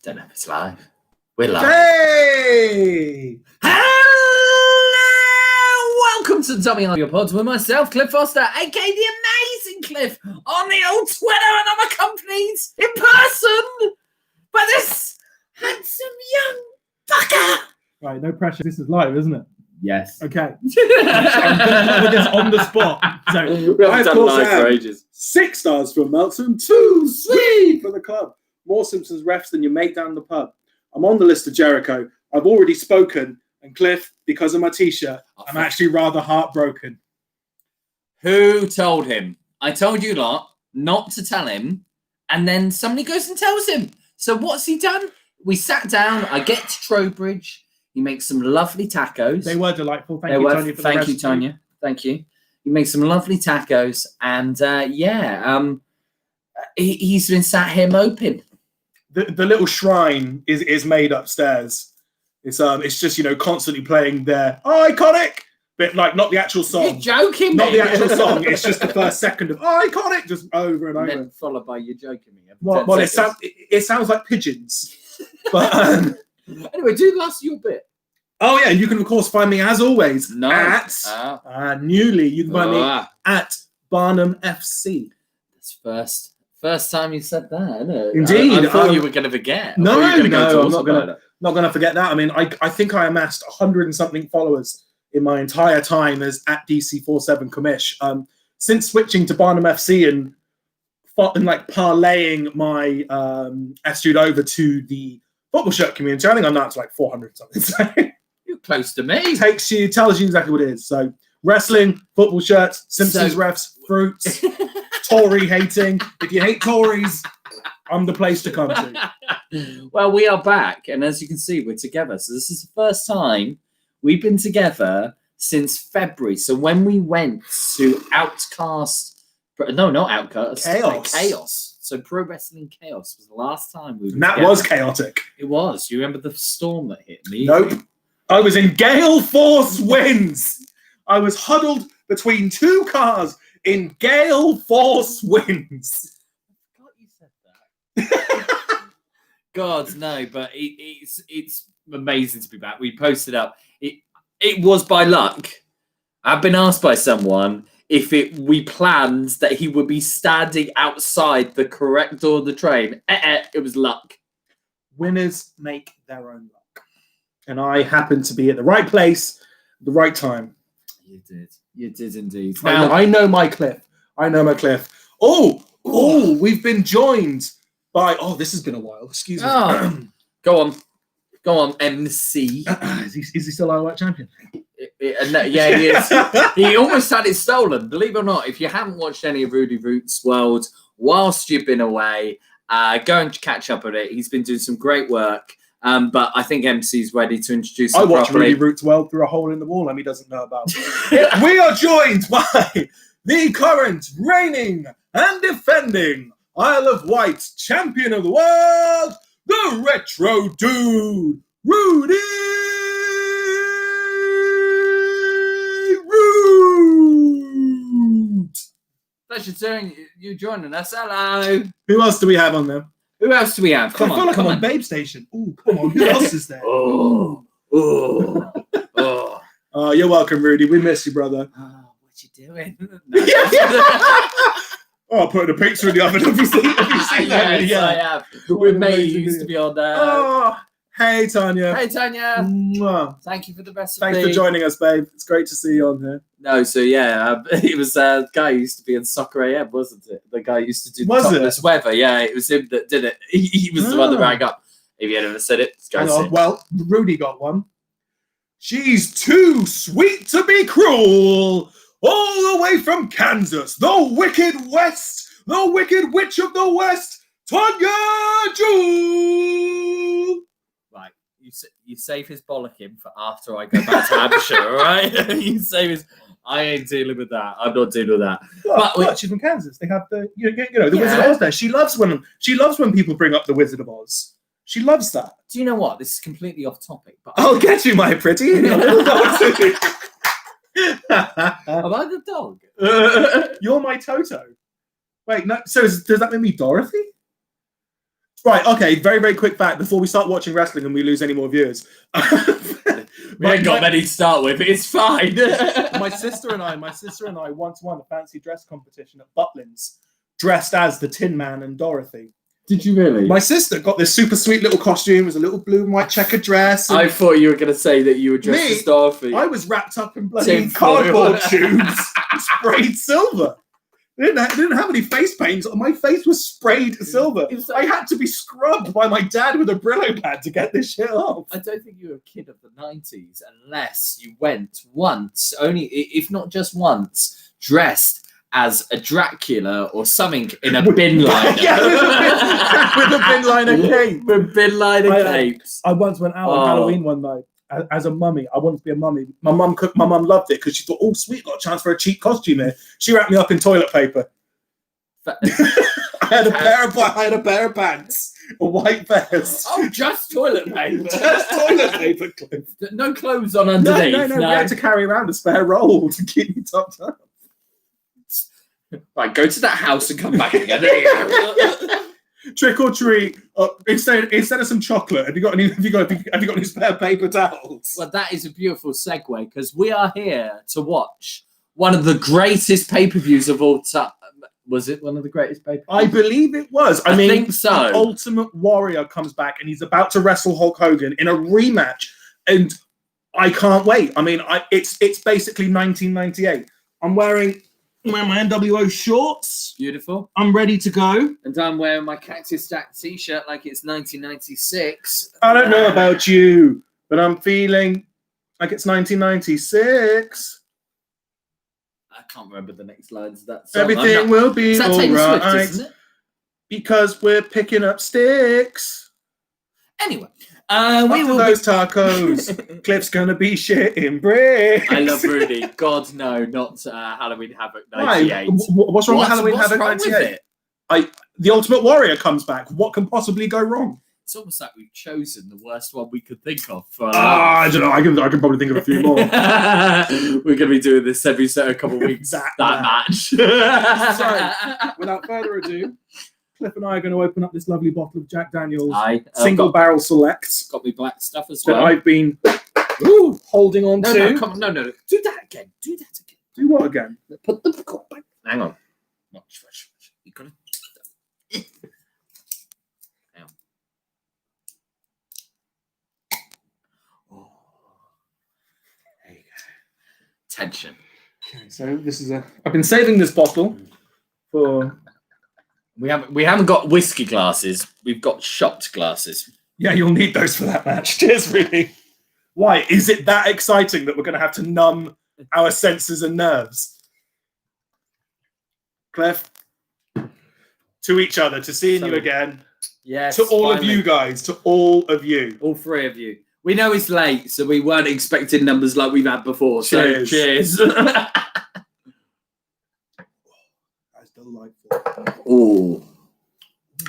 Don't know if it's live. We're live. Hey! Hello! Welcome to WRWRPOD with myself, Cliff Foster, aka the amazing Cliff, on the old Twitter, and I'm accompanied in person by this handsome young fucker. Right, no pressure. This is live, isn't it? Yes. Okay. I'm going to put this on the spot. So, We haven't done live for ages. 6 stars from Melton, 2 sweet for the club. More Simpsons refs than your mate down the pub. I'm on the list of Jericho. I've already spoken. And Cliff, because of my t-shirt, I'm actually rather heartbroken. Who told him? I told you lot not to tell him, and then somebody goes and tells him. So what's he done? We sat down. I get to Trowbridge. He makes some lovely tacos. They were delightful. Thank you, Tanya, for the recipe. Tanya. Thank you. He makes some lovely tacos, and he's been sat here moping. The little shrine is made upstairs. It's just, constantly playing their iconic bit, like not the actual song. You're joking, not me. the actual song. It's just the first second of iconic, just over and over. And then followed by you joking me. Well, it sounds like pigeons. But anyway, do your bit. Oh yeah, and you can of course find me as always at newly. You can find me at Barnum FC. That's first time you said that, isn't it? Indeed. I thought you were going to forget. No, I'm not going to forget that. I mean, I think I amassed 100 and something followers in my entire time as at DC47 Commish. Since switching to Barnum FC and like parlaying my attitude over to the football shirt community, I think I'm now to like 400 something. So you're close to me. Tells you exactly what it is. So wrestling, football shirts, Simpsons refs, fruits. Tory hating. If you hate Tories, I'm the place to come to. Well, we are back, and as you can see, we're together. So this is the first time we've been together since February. So when we went to Chaos. So Pro Wrestling Chaos was the last time we were together. Was chaotic. It was. You remember the storm that hit me? Nope. I was in gale force winds. I was huddled between 2 cars in gale force winds. I forgot you said that. God, no, but it's amazing to be back. We posted up. It was by luck. I've been asked by someone if we planned that he would be standing outside the correct door of the train. It was luck. Winners make their own luck. And I happened to be at the right place at the right time. You did. You did indeed. Now, I know my Cliff. Oh, we've been joined by... Oh, this has been a while. Excuse me. Go on, MC. Is he still our world champion? Yeah, he is. He almost had it stolen. Believe it or not, if you haven't watched any of Rudy Roots' World whilst you've been away, go and catch up on it. He's been doing some great work. But I think MC's ready to introduce him I watched properly. Rudy Roots' World through a hole in the wall and he doesn't know about it. We are joined by the current reigning and defending Isle of Wight champion of the world, the Retro Dude, Rudy Root. Pleasure you joining us. Hello. Who else do we have on there? Who else do we have? Come on, Babe Station. Oh, come on. Who else is there? Oh. You're welcome, Rudy. We miss you, brother. Oh, what you doing? Oh, putting a picture in the oven. Have you seen that? Yes, I have. With me, who used to be on there. Oh, hey, Tanya. Hey, Tanya. Mwah. Thank you for the recipe. Thanks for joining us, babe. It's great to see you on here. No, so yeah, it was a guy who used to be in Soccer AM, wasn't it? The guy who used to do the topless weather. Yeah, it was him that did it. He was the one that rang up. If you had ever said it, go sit. Well, Rudy got one. She's too sweet to be cruel. All the way from Kansas, the Wicked West, the Wicked Witch of the West, Tanya Jewel. Right, you save his bollocking for after I go back to Hampshire, all right? You save his... I ain't dealing with that. I'm not dealing with that. But she's from Kansas. They have the the Wizard of Oz there. She loves when people bring up the Wizard of Oz. She loves that. Do you know what? This is completely off topic, but I'll get you, my pretty. Your little dog. Am I the dog? You're my Toto. Wait, no. So does that make me Dorothy? Right, okay, very, very quick fact before we start watching wrestling and we lose any more viewers. We ain't got many to start with. It's fine. my sister and I once won a fancy dress competition at Butlins, dressed as the Tin Man and Dorothy. Did you really? My sister got this super sweet little costume. It was a little blue and white checkered dress. I thought you were going to say that you were dressed Me? as Dorothy. I was wrapped up in bloody Tin cardboard foil. tubes, sprayed silver. Didn't have any face paint. My face was sprayed silver. I had to be scrubbed by my dad with a Brillo pad to get this shit off. I don't think you were a kid of the 90s unless you went once, only if not just once, dressed as a Dracula or something in a bin liner. Yeah, with a bin liner cape. With bin liner capes. I once went out on Halloween one night as a mummy. I wanted to be a mummy. My mum loved it because she thought, oh, sweet, got a chance for a cheap costume here. She wrapped me up in toilet paper. I had a pair of pants, a white vest. Oh, just toilet paper. Just toilet paper clip. No clothes on underneath. No. We had to carry around a spare roll to keep me topped up. Right, go to that house and come back again. Trick or treat. Instead of some chocolate, have you got any spare paper towels? Well, that is a beautiful segue because we are here to watch one of the greatest pay-per-views of all time. Was it one of the greatest pay-per-views? I believe it was. I mean, think so. The Ultimate Warrior comes back and he's about to wrestle Hulk Hogan in a rematch, and I can't wait. I mean, it's basically 1998. I'm wearing my NWO shorts. Beautiful. I'm ready to go. And I'm wearing my Cactus Stack t-shirt like it's 1996. I don't know about you, but I'm feeling like it's 1996. I can't remember the next lines of that song. Everything will be Is that all Taylor Swift, right isn't it? because we're picking up sticks. Anyway, We will those tacos. Cliff's gonna be shitting bricks. I love Rudy. God, no, not Halloween Havoc 98. What's wrong with Halloween What's Havoc wrong with 98? it? The Ultimate Warrior comes back. What can possibly go wrong? It's almost like we've chosen the worst one we could think of. For I don't know. I can probably think of a few more. We're going to be doing this every couple of weeks. that match. So, without further ado, Cliff and I are going to open up this lovely bottle of Jack Daniel's single barrel selects. Got me black stuff as that well. I've been holding on to. No, come on, no. Do that again. Do what again? Put the cork back. Hang on. You got to. Tension. Okay, so this is I've been saving this bottle for. We haven't got whiskey glasses. We've got shot glasses. Yeah, you'll need those for that match. Cheers, really. Why is it that exciting that we're going to have to numb our senses and nerves? Cliff, to each other, to seeing you again. Yes. To all of you guys, to all of you, all three of you. We know it's late, so we weren't expecting numbers like we've had before. Cheers. So cheers. That's delightful. Oh,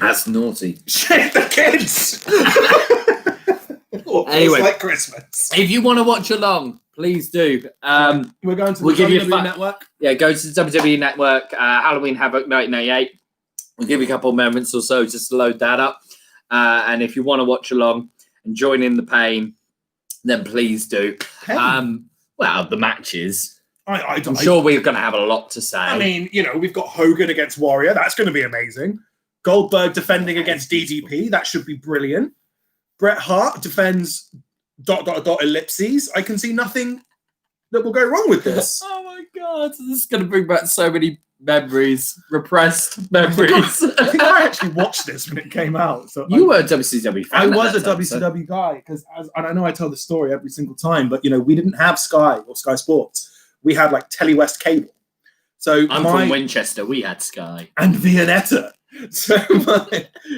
that's naughty. Shit, the kids. Anyway, like Christmas. If you want to watch along, please do. We're going to the WWE Network. Yeah, go to the WWE Network. Halloween Havoc 1998. We'll give you a couple of moments or so just to load that up. And if you want to watch along and join in the pain, then please do. Well, the matches. I'm sure we're going to have a lot to say. I mean, we've got Hogan against Warrior. That's going to be amazing. Goldberg defending against DDP. That should be brilliant. Bret Hart defends ... ellipses. I can see nothing that will go wrong with this. Oh my God. This is going to bring back so many memories, repressed memories. I think I actually watched this when it came out. So you were a WCW fan. I was a WCW guy and I know I tell the story every single time, but we didn't have Sky or Sky Sports. We had like Telewest cable. So I'm from Winchester. We had Sky and Viennetta.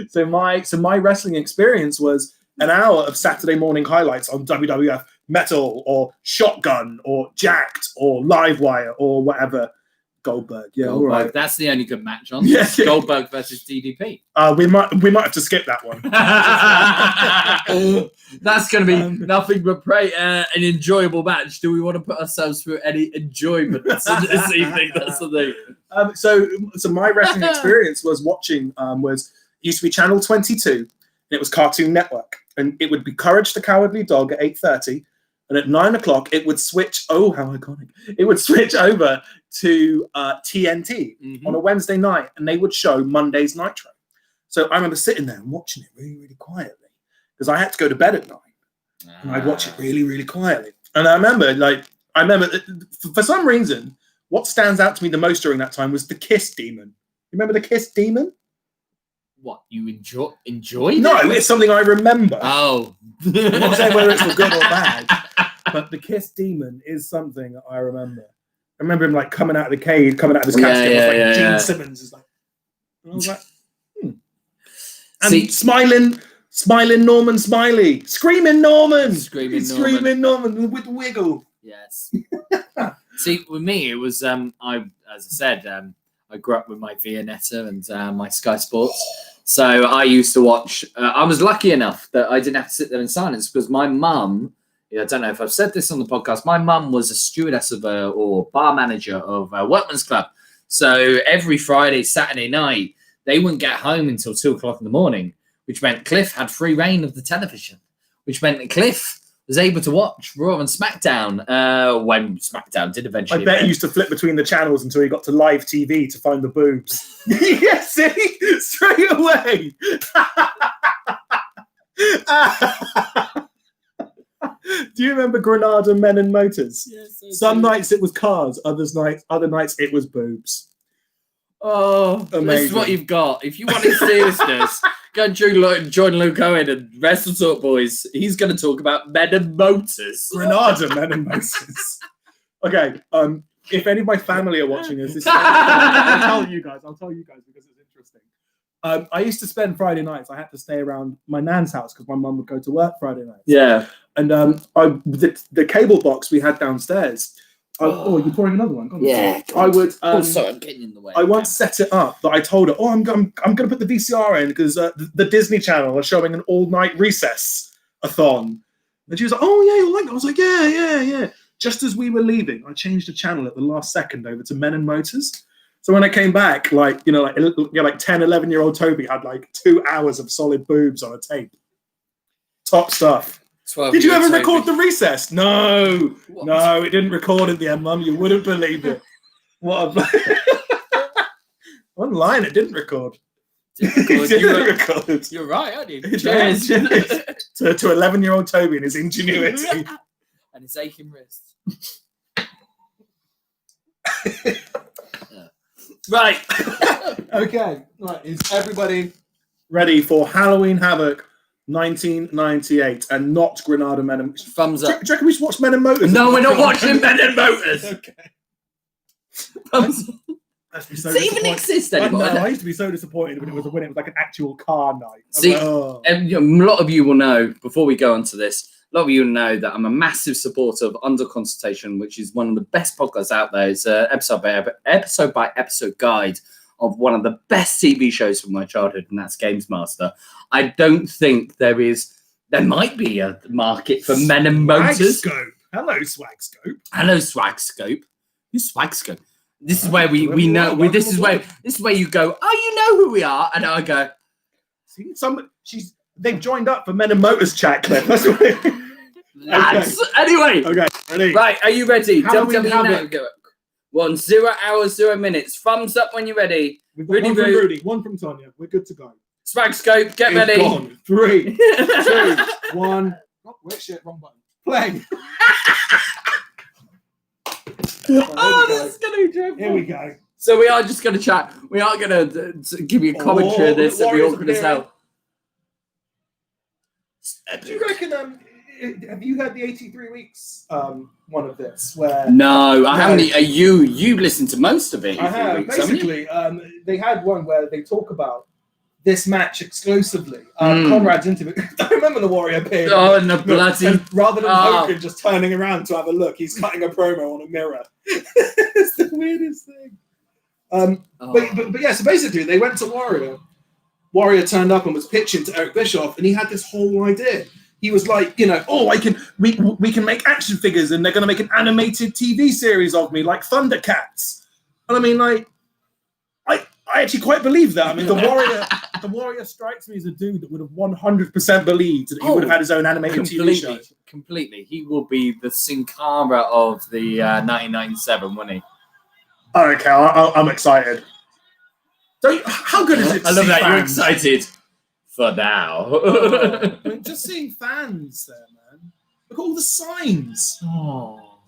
So my wrestling experience was an hour of Saturday morning highlights on WWF Metal or Shotgun or Jacked or Livewire or whatever. Goldberg, yeah, all right. That's the only good match on. Yeah. Goldberg versus DDP. We might have to skip that one. That's going to be nothing but an enjoyable match. Do we want to put ourselves through any enjoyment this evening? That's the thing. So my wrestling experience was watching used to be Channel 22, and it was Cartoon Network. And it would be Courage the Cowardly Dog at 8:30. And at 9 o'clock, it would switch. Oh, how iconic! It would switch over to TNT on a Wednesday night, and they would show Monday's Nitro. So I remember sitting there and watching it really, really quietly because I had to go to bed at 9, and I'd watch it really, really quietly. And I remember for some reason, what stands out to me the most during that time was the Kiss Demon. You remember the Kiss Demon? What, you enjoyed? No, it's something I remember. Oh. I'm not saying whether it's for good or bad, but the Kiss Demon is something that I remember. I remember him like coming out of the cage, coming out of his casket. Gene Simmons is like, and I was like, And smiling Norman Smiley, screaming Norman with wiggle. Yes. See, with me, it was as I said, I grew up with my Viennetta and my Sky Sports. So I used to watch. I was lucky enough that I didn't have to sit there in silence because my mum. I don't know if I've said this on the podcast. My mum was a stewardess or bar manager of a workman's club. So every Friday, Saturday night, they wouldn't get home until 2:00 in the morning, which meant Cliff had free reign of the television, which meant that Cliff was able to watch Raw and SmackDown when SmackDown did eventually. I bet he used to flip between the channels until he got to live TV to find the boobs. Yeah, see? Straight away. Do you remember Granada Men and Motors? Yes, Some nights it was cars, other nights it was boobs. Oh, amazing. This is what you've got. If you wanted seriousness, go and join Luke Owen and Wrestle Talk Boys. He's going to talk about Men and Motors. Granada Men and Motors. Okay, if any of my family are watching this, I'll tell you guys because it's interesting. I used to spend Friday nights. I had to stay around my nan's house because my mum would go to work Friday nights. Yeah. And the cable box we had downstairs. You're pouring another one? Yeah. I would. Sorry, I'm getting in the way. I once set it up that I told her, I'm going to put the VCR in because the Disney Channel are showing an all-night recess-a-thon. And she was like, oh, yeah, you like that? I was like, yeah. Just as we were leaving, I changed the channel at the last second over to Men and Motors. So when I came back, 10, 11-year-old Toby had like 2 hours of solid boobs on a tape. Top stuff. Did you ever record the recess? No. What? No, it didn't record at the end, Mum. You wouldn't believe it. Online, it didn't record. You're right, aren't you? Cheers. to 11-year-old Toby and his ingenuity. And his aching wrists. Right. Okay. Right. Is everybody ready for Halloween Havoc 1998 and not Granada Men and Motors? Thumbs up. Do you reckon we should watch Men and Motors? No, we're not watching Men and Motors. Okay. Thumbs up. Does it even exist anymore? I used to be so disappointed when it was like an actual car night. See, a lot of you will know, before we go on to this, a lot of you will know that I'm a massive supporter of Under Consultation, which is one of the best podcasts out there. It's an episode by episode guide of one of the best TV shows from my childhood, and that's Games Master. I don't think there might be a market for Men and Motors. Hello, Swagscope. Hello, Swagscope. Who's Swagscope? This is where we know. This is where you go. Oh, you know who we are, and I go. See, they've joined up for Men and Motors chat, Cliff. That's what Lads. Okay. Anyway. Okay. Ready. Right. Are you ready? Don't tell me now. 0 hours, 0 minutes. Thumbs up when you're ready. We've got one from Rudy, one from Tonya. We're good to go. Swagscope, get ready. Gone. 3, 2, 1. Oh, wait, shit, wrong button. Play. This is going to be dreadful. Here we go. So we are just going to chat. We are going to give you a commentary of this. It'll be awkward as hell. Do you reckon, have you heard the 83 weeks one of this? Where No, I haven't. You listened to most of it. I have. Basically, they had one where they talk about this match exclusively. Conrad's interview. I remember the Warrior appearing. Oh, and the bloody... And rather than Hogan just turning around to have a look, he's cutting a promo on a mirror. It's the weirdest thing. But yeah, so basically they went to Warrior. Warrior turned up and was pitching to Eric Bischoff, and he had this whole idea. He was like, we can make action figures, and they're going to make an animated TV series of me, like Thundercats. And I mean, like, I actually quite believe that. I mean, the The Warrior strikes me as a dude that would have 100% believed that he would have had his own animated TV show. Completely. He will be the Sin Cara of the 1997, won't he? Okay, I'm excited. How good is it to I love see that fans? you're excited for now. I mean, just seeing fans there, man. Look at all the signs. Oh.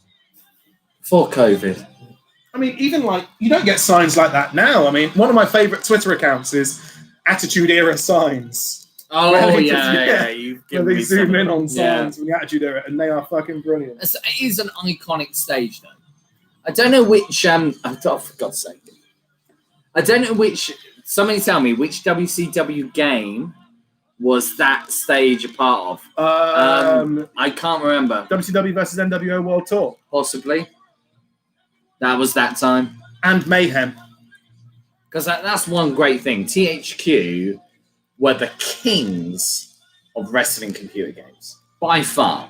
For COVID. I mean, even like, you don't get signs like that now. I mean, one of my favorite Twitter accounts is Attitude Era signs. Oh, yeah. Where they zoom in on signs from the Attitude Era, and they are fucking brilliant. It is an iconic stage, though. I don't know which, oh, for God's sake. I don't know which, somebody tell me, which WCW game was that stage a part of? I can't remember. WCW versus NWO World Tour. Possibly. That was that time. And Mayhem. Because that's one great thing. THQ were the kings of wrestling computer games. By far.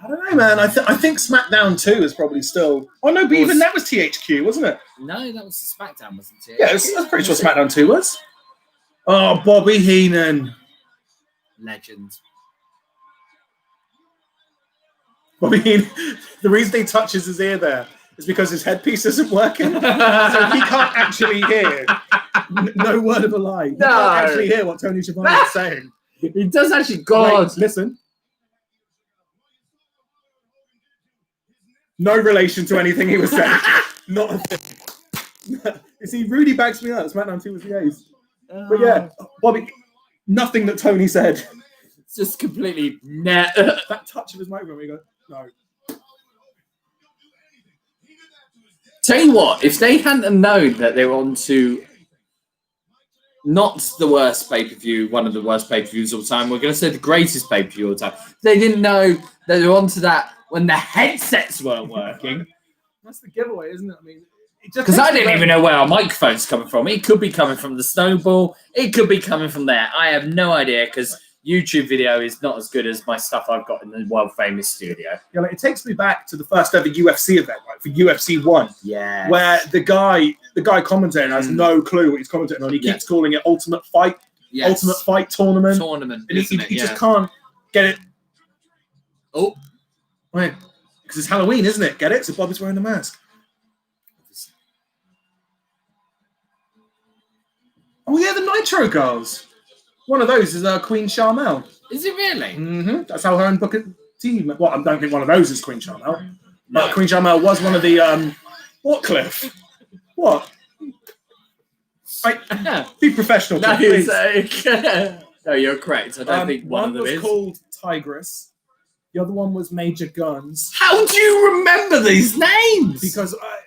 I don't know, man. I think SmackDown 2 is probably still... Oh, no, but even that was THQ, wasn't it? No, that was the SmackDown, wasn't it? Yeah, I was pretty sure SmackDown 2 was. Oh, Bobby Heenan. Legend. Bobby Heenan. The reason he touches his ear there is because his headpiece isn't working. So he can't actually hear. No word of a lie. He can't actually hear what Tony Schiavone is saying. He does actually... God. Wait, listen. No relation to anything he was saying. Not a thing. You see, Rudy backs me up. SmackDown 2 was the ace. But yeah, Bobby, nothing that Tony said. It's just completely net. That touch of his microphone, we go, no. Tell you what, if they hadn't known that they were on to not the worst pay-per-view, one of the worst pay-per-views of all time, we're going to say the greatest pay-per-view of all time. They didn't know that they were on to that when the headsets weren't working. That's the giveaway, isn't it? I mean, because I didn't even know where our microphone's coming from. It could be coming from the snowball. It could be coming from there. I have no idea because YouTube video is not as good as my stuff I've got in the world famous studio. Yeah, like, it takes me back to the first ever UFC event, like for UFC 1. Yeah. Where the guy commentating has no clue what he's commentating on. He keeps calling it Ultimate Fight. Yes. Ultimate Fight Tournament. And he just can't get it. Oh. Wait. Because it's Halloween, isn't it? Get it? So Bobby's wearing the mask. Oh, yeah, the Nitro Girls. One of those is Queen Charmel. Is it really? Mm-hmm. That's how her and Booker T... Well, I don't think one of those is Queen Charmel. But Queen Charmel was one of the... What, Cliff? What? Be professional, Cliff, please. No, you're correct. I don't think one of them is. One was called Tigress. The other one was Major Guns. How do you remember these names?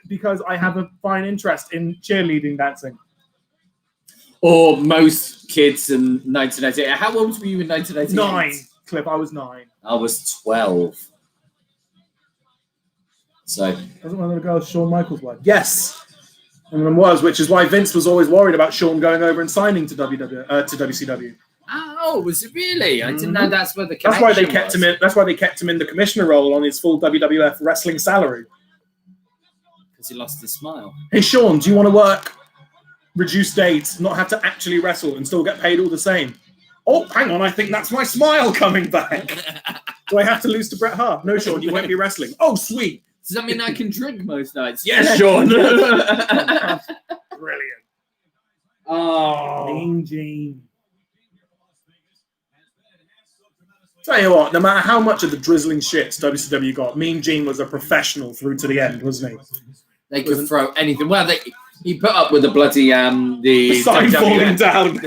Because I have a fine interest in cheerleading dancing. Or most kids in 1988. How old were you in 1988? 9, Cliff. I was 9. I was 12. So wasn't one of the girls Shawn Michaels' wife? Yes. One of them was, which is why Vince was always worried about Shawn going over and signing to WCW. Oh, was it really? I didn't know that's where the connection That's why they kept him in. That's why they kept him in the commissioner role on his full WWF wrestling salary. Because he lost his smile. Hey, Shawn, do you want to work reduced dates, not have to actually wrestle, and still get paid all the same? Oh, hang on, I think that's my smile coming back. Do I have to lose to Bret Hart? No, Shawn, you won't be wrestling. Oh, sweet. Does that mean I can drink most nights? Yes, Shawn. Brilliant. Oh. Mean Gene. Tell you what, no matter how much of the drizzling shits WCW got, Mean Gene was a professional through to the end, wasn't he? They could throw anything. Well, he put up with the bloody the sign falling down.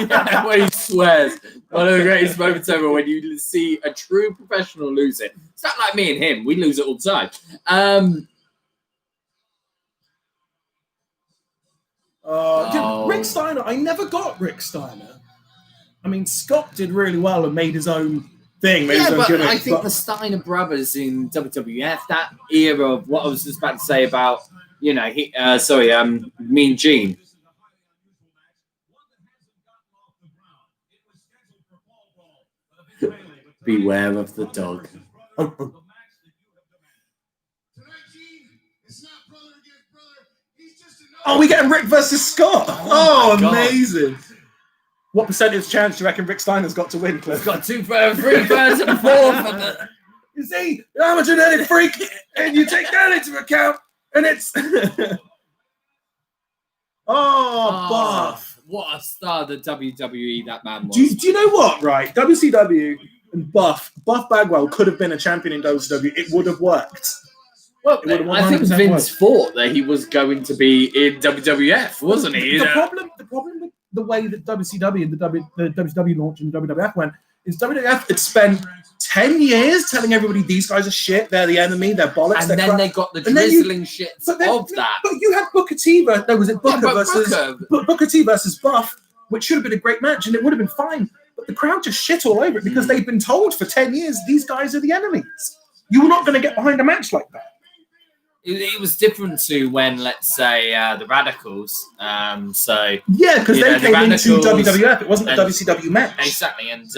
Yeah, when he swears. One of the greatest moments ever when you see a true professional lose it. It's not like me and him. We lose it all the time. Rick Steiner. I never got Rick Steiner. I mean, Scott did really well and made his own thing. I think the Steiner brothers in WWF, that era of what I was just about to say about, Mean Gene. Beware of the dog. Oh, we getting Rick versus Scott. Oh my God. Amazing. What percentage chance do you reckon Rick Steiner's got to win, Cliff? He's got 2/3, 3/3 and 4/4. You see, I'm a genetic freak, and you take that into account, and it's... Buff. What a star the WWE that man was. Do you know what, right? WCW and Buff Bagwell could have been a champion in WCW. It would have worked. Well, It would have I think 100% Vince thought that he was going to be in WWF, wasn't he? The problem with the way that WCW and the WCW launch and the WWF went is WWF had spent 10 years telling everybody these guys are shit, they're the enemy, they're bollocks, and they're then crap. they got the drizzling shit of that. But you had Booker T versus Booker T versus Buff, which should have been a great match, and it would have been fine. But the crowd just shit all over it because they've been told for 10 years these guys are the enemies. You were not going to get behind a match like that. It was different to when, let's say, the Radicals. Yeah, because they came into WWF. It wasn't a WCW match. Exactly. And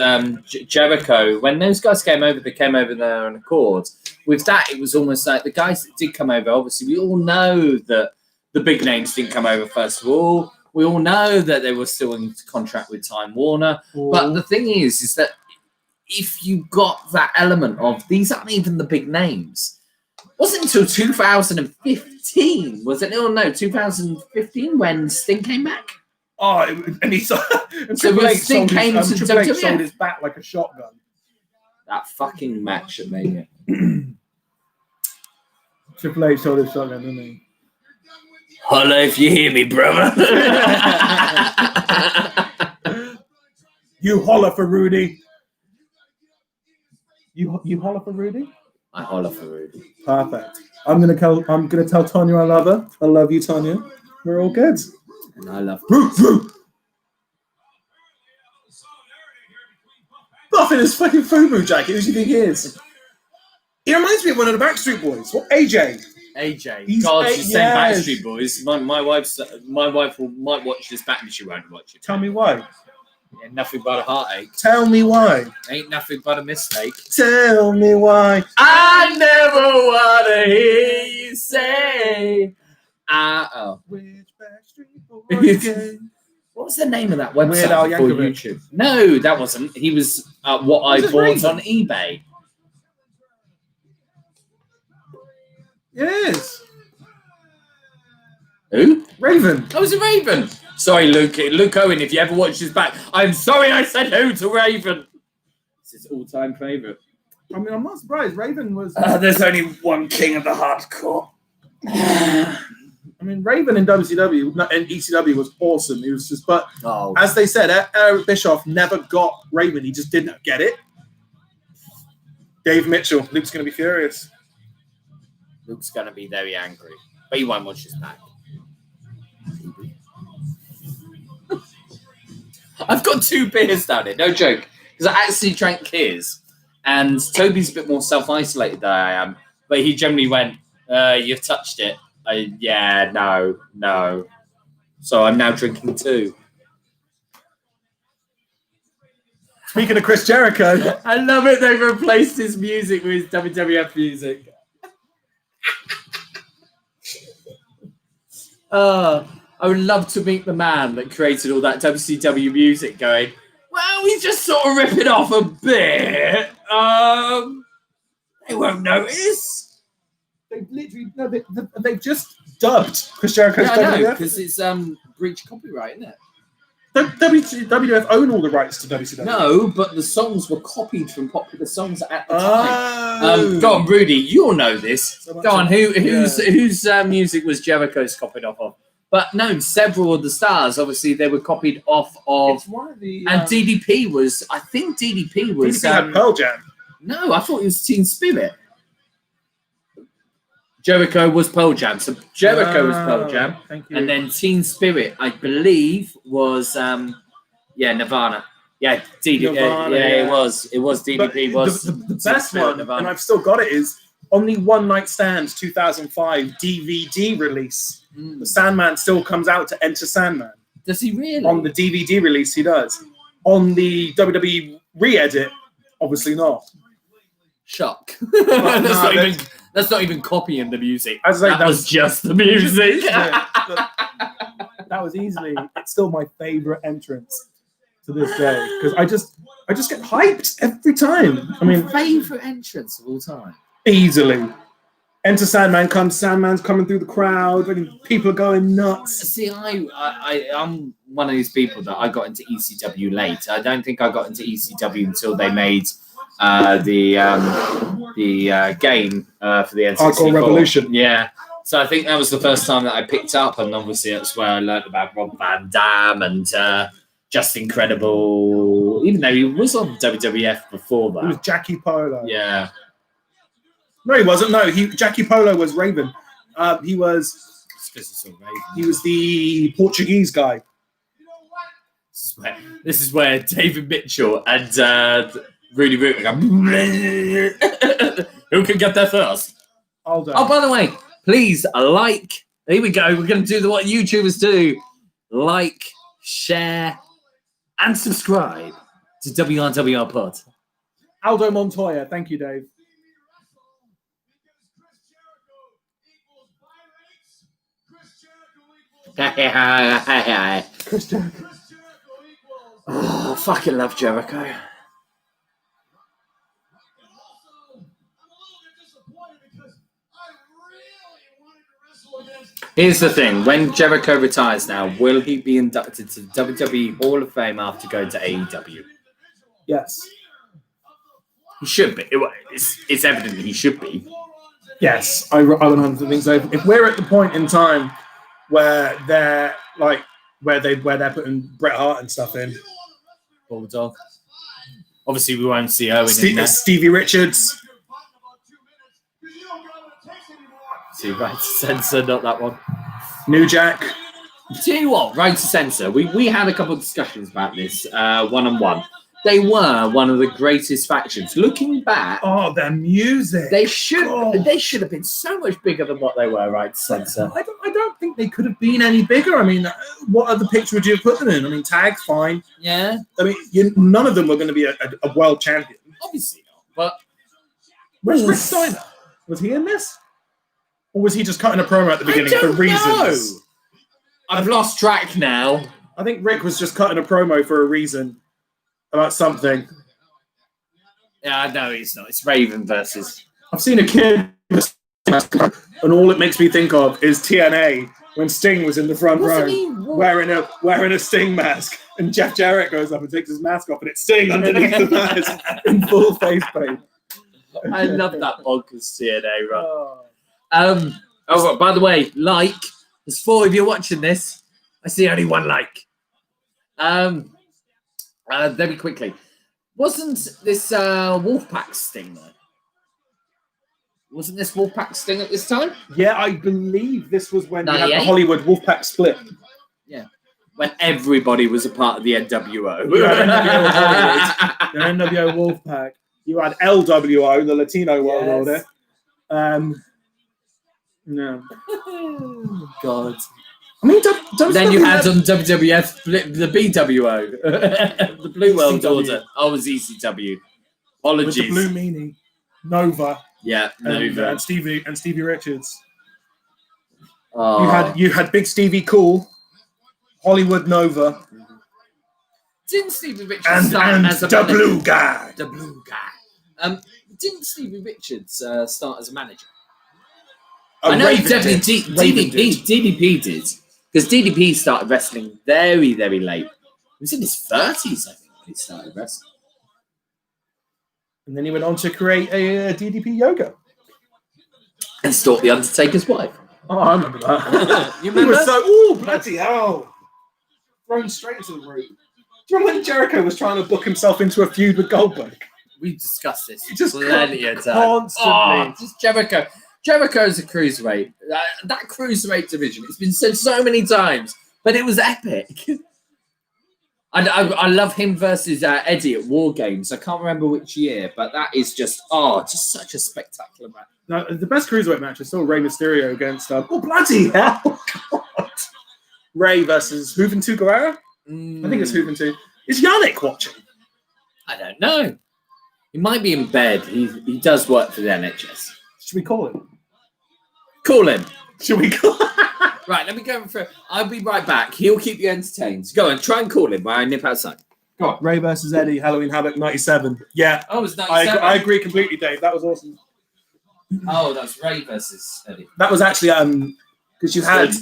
Jericho, when those guys came over, they came over there on accord. With that, it was almost like the guys that did come over, obviously, we all know that the big names didn't come over, first of all. We all know that they were still in contract with Time Warner. Ooh. But the thing is that if you got that element of, these aren't even the big names. Wasn't until 2015, was it? Oh no, 2015 when Sting came back. Oh, and he saw. And So Triple when H Sting sold came his, to Triple H WWF. sold his back like a shotgun. That fucking match at Mania. Triple H sold his shotgun, didn't he? Holla if you hear me, brother. You holler for Rudy. You holler for Rudy? I holler for Rudy. Perfect. I'm gonna tell Tanya I love her. I love you, Tanya. We're all good. And I love Buff in his fucking FUBU jacket. Who do you think he is? He reminds me of one of the Backstreet Boys. What? AJ. AJ. He's God, yes. she's saying Backstreet Boys. My wife might watch this back, but she won't watch it. Tell me why. Yeah, nothing but a heartache. Tell me why. Ain't nothing but a mistake. Tell me why. I never wanna hear you say. Which Backstreet Boys game? What was the name of that website Weird Al before Yankovic. YouTube? No, that wasn't. He was what I bought Raven? on eBay. It is. Who? Raven. I was a Raven. Sorry, Luke Owen, if you ever watch this back, I'm sorry I said who to Raven. It's his all-time favourite. I mean, I'm not surprised. Raven was... There's only one king of the hardcore. I mean, Raven in WCW and ECW was awesome. He was just... But Oh, as they said, Eric Bischoff never got Raven. He just didn't get it. Dave Mitchell. Luke's going to be furious. Luke's going to be very angry. But he won't watch this back. I've got 2 beers down here, no joke. Because I actually drank his. And Toby's a bit more self-isolated than I am. But he generally went, you've touched it. Yeah, no. So I'm now drinking 2. Speaking of Chris Jericho. I love it. They've replaced his music with his WWF music. I would love to meet the man that created all that WCW music going, well, we just sort of rip it off a bit. They won't notice. They've literally... No, they've just dubbed Chris Jericho's WWF. Because it's breach copyright, isn't it? WWF own all the rights to WCW. No, but the songs were copied from popular songs at the time. Oh. Go on, Rudy, you'll know this. So much Go on, whose yeah. music was Jericho's copied off of? But no, several of the stars, obviously, they were copied off of. It's one of the... And DDP was, I think DDP was... DDP had Pearl Jam. No, I thought it was Teen Spirit. Jericho was Pearl Jam. So Jericho was Pearl Jam. Thank you. And then Teen Spirit, I believe, was Nirvana. Yeah, DDP. Nirvana, yeah, yeah. it was. It was DDP. Was the Teen best Spirit, one, Nirvana. and I've still got it, is on the One Night Stand 2005 DVD release. The Sandman still comes out to Enter Sandman. Does he really? On the DVD release, he does. On the WWE re-edit, obviously not. Shock. But, That's not even copying the music. As I say, That was just the music. That was easily. It's still my favorite entrance to this day because I just get hyped every time. I mean, favorite entrance of all time. easily. Enter Sandman comes. Sandman's coming through the crowd. And people are going nuts. See, I'm one of these people that I got into ECW late. I don't think I got into ECW until they made the game for the N64. Hardcore Revolution. Yeah. So I think that was the first time that I picked up, and obviously that's where I learned about Rob Van Dam and Just Incredible, even though he was on WWF before that. It was Jackie Polo. Yeah. No, he wasn't. No, Jackie Polo was Raven. He was the Portuguese guy. This is where David Mitchell and Rudy Root go, who can get there first? Aldo. Oh, by the way, please like. Here we go. We're going to do what YouTubers do: like, share, and subscribe to WRWRPOD. Aldo Montoya. Thank you, Dave. Chris Jericho. Oh, fucking love Jericho. Here's the thing: when Jericho retires now, will he be inducted to the WWE Hall of Fame after going to AEW? Yes. He should be. It's evident he should be. Yes, I 100% think so. If we're at the point in time where they're where they're putting Bret Hart and stuff in, Bulldog. Obviously, we won't see Owen in there. Stevie Richards. See, right to censor, not that one. New Jack. Tell you what, right to censor. We had a couple of discussions about this one-on-one. They were one of the greatest factions. Looking back, oh, their music. They should have been so much bigger than what they were, right to censor. I don't think they could have been any bigger. I mean, what other picture would you have put them in? I mean, tag, fine. Yeah. I mean, none of them were going to be a world champion. Obviously not. But where's Rick Steiner? Was he in this? Or was he just cutting a promo at the beginning for reasons? Know. I've lost track now. I think Rick was just cutting a promo for a reason about something. Yeah, no, it's not. It's Raven versus. I've seen a kid, and all it makes me think of is TNA when Sting was in the front row wearing a Sting mask, and Jeff Jarrett goes up and takes his mask off, and it's Sting underneath the mask in full face paint. I love that bonkers TNA run. Oh, by the way, there's 4 of you watching this. I see only 1 like. Very quickly, wasn't this Wolfpack Sting though? Wasn't this Wolfpack Sting at this time? Yeah, I believe this was when you had the 98? Hollywood Wolfpack split. Yeah, when everybody was a part of the NWO. You had NWO Hollywood, the NWO Wolfpack. You had LWO, the Latino World Order. No. God. I mean, then you had on WWF the BWO, the Blue World Order. Oh, it was ECW. Apologies. With the Blue Meanie, Nova. Yeah, Nova and Stevie Richards. Oh. You had Big Stevie Cool, Hollywood Nova. Didn't Stevie Richards start as a the manager? Blue Guy. The Blue Guy. Didn't Stevie Richards start as a manager? I know definitely DDP did. Because DDP started wrestling very, very late. He was in his 30s, I think, when he started wrestling. And then he went on to create a DDP yoga. And stalked the Undertaker's wife. Oh, I remember that. You remember? He was so, bloody hell. Thrown straight into the room. Do you remember when Jericho was trying to book himself into a feud with Goldberg? We've discussed this just plenty of times. Constantly. Oh, just Jericho. Jericho's a cruiserweight. That cruiserweight division, it's been said so many times, but it was epic. I love him versus Eddie at War Games. I can't remember which year, but that is just such a spectacular match. No, the best cruiserweight match is still Rey Mysterio against bloody hell! God. Rey versus Juventud Guerrero. I think it's Juventud. Is Yannick watching? I don't know. He might be in bed. He does work for the NHS. Should we call him? Call him. Should we call? Right, let me go for. I'll be right back. He'll keep you entertained. Go on, try and call him while I nip outside. Go on. Ray versus Eddie, Halloween Havoc '97. Yeah. Oh, it was 97. I agree completely, Dave. That was awesome. Oh, that's Ray versus Eddie. That was actually because you had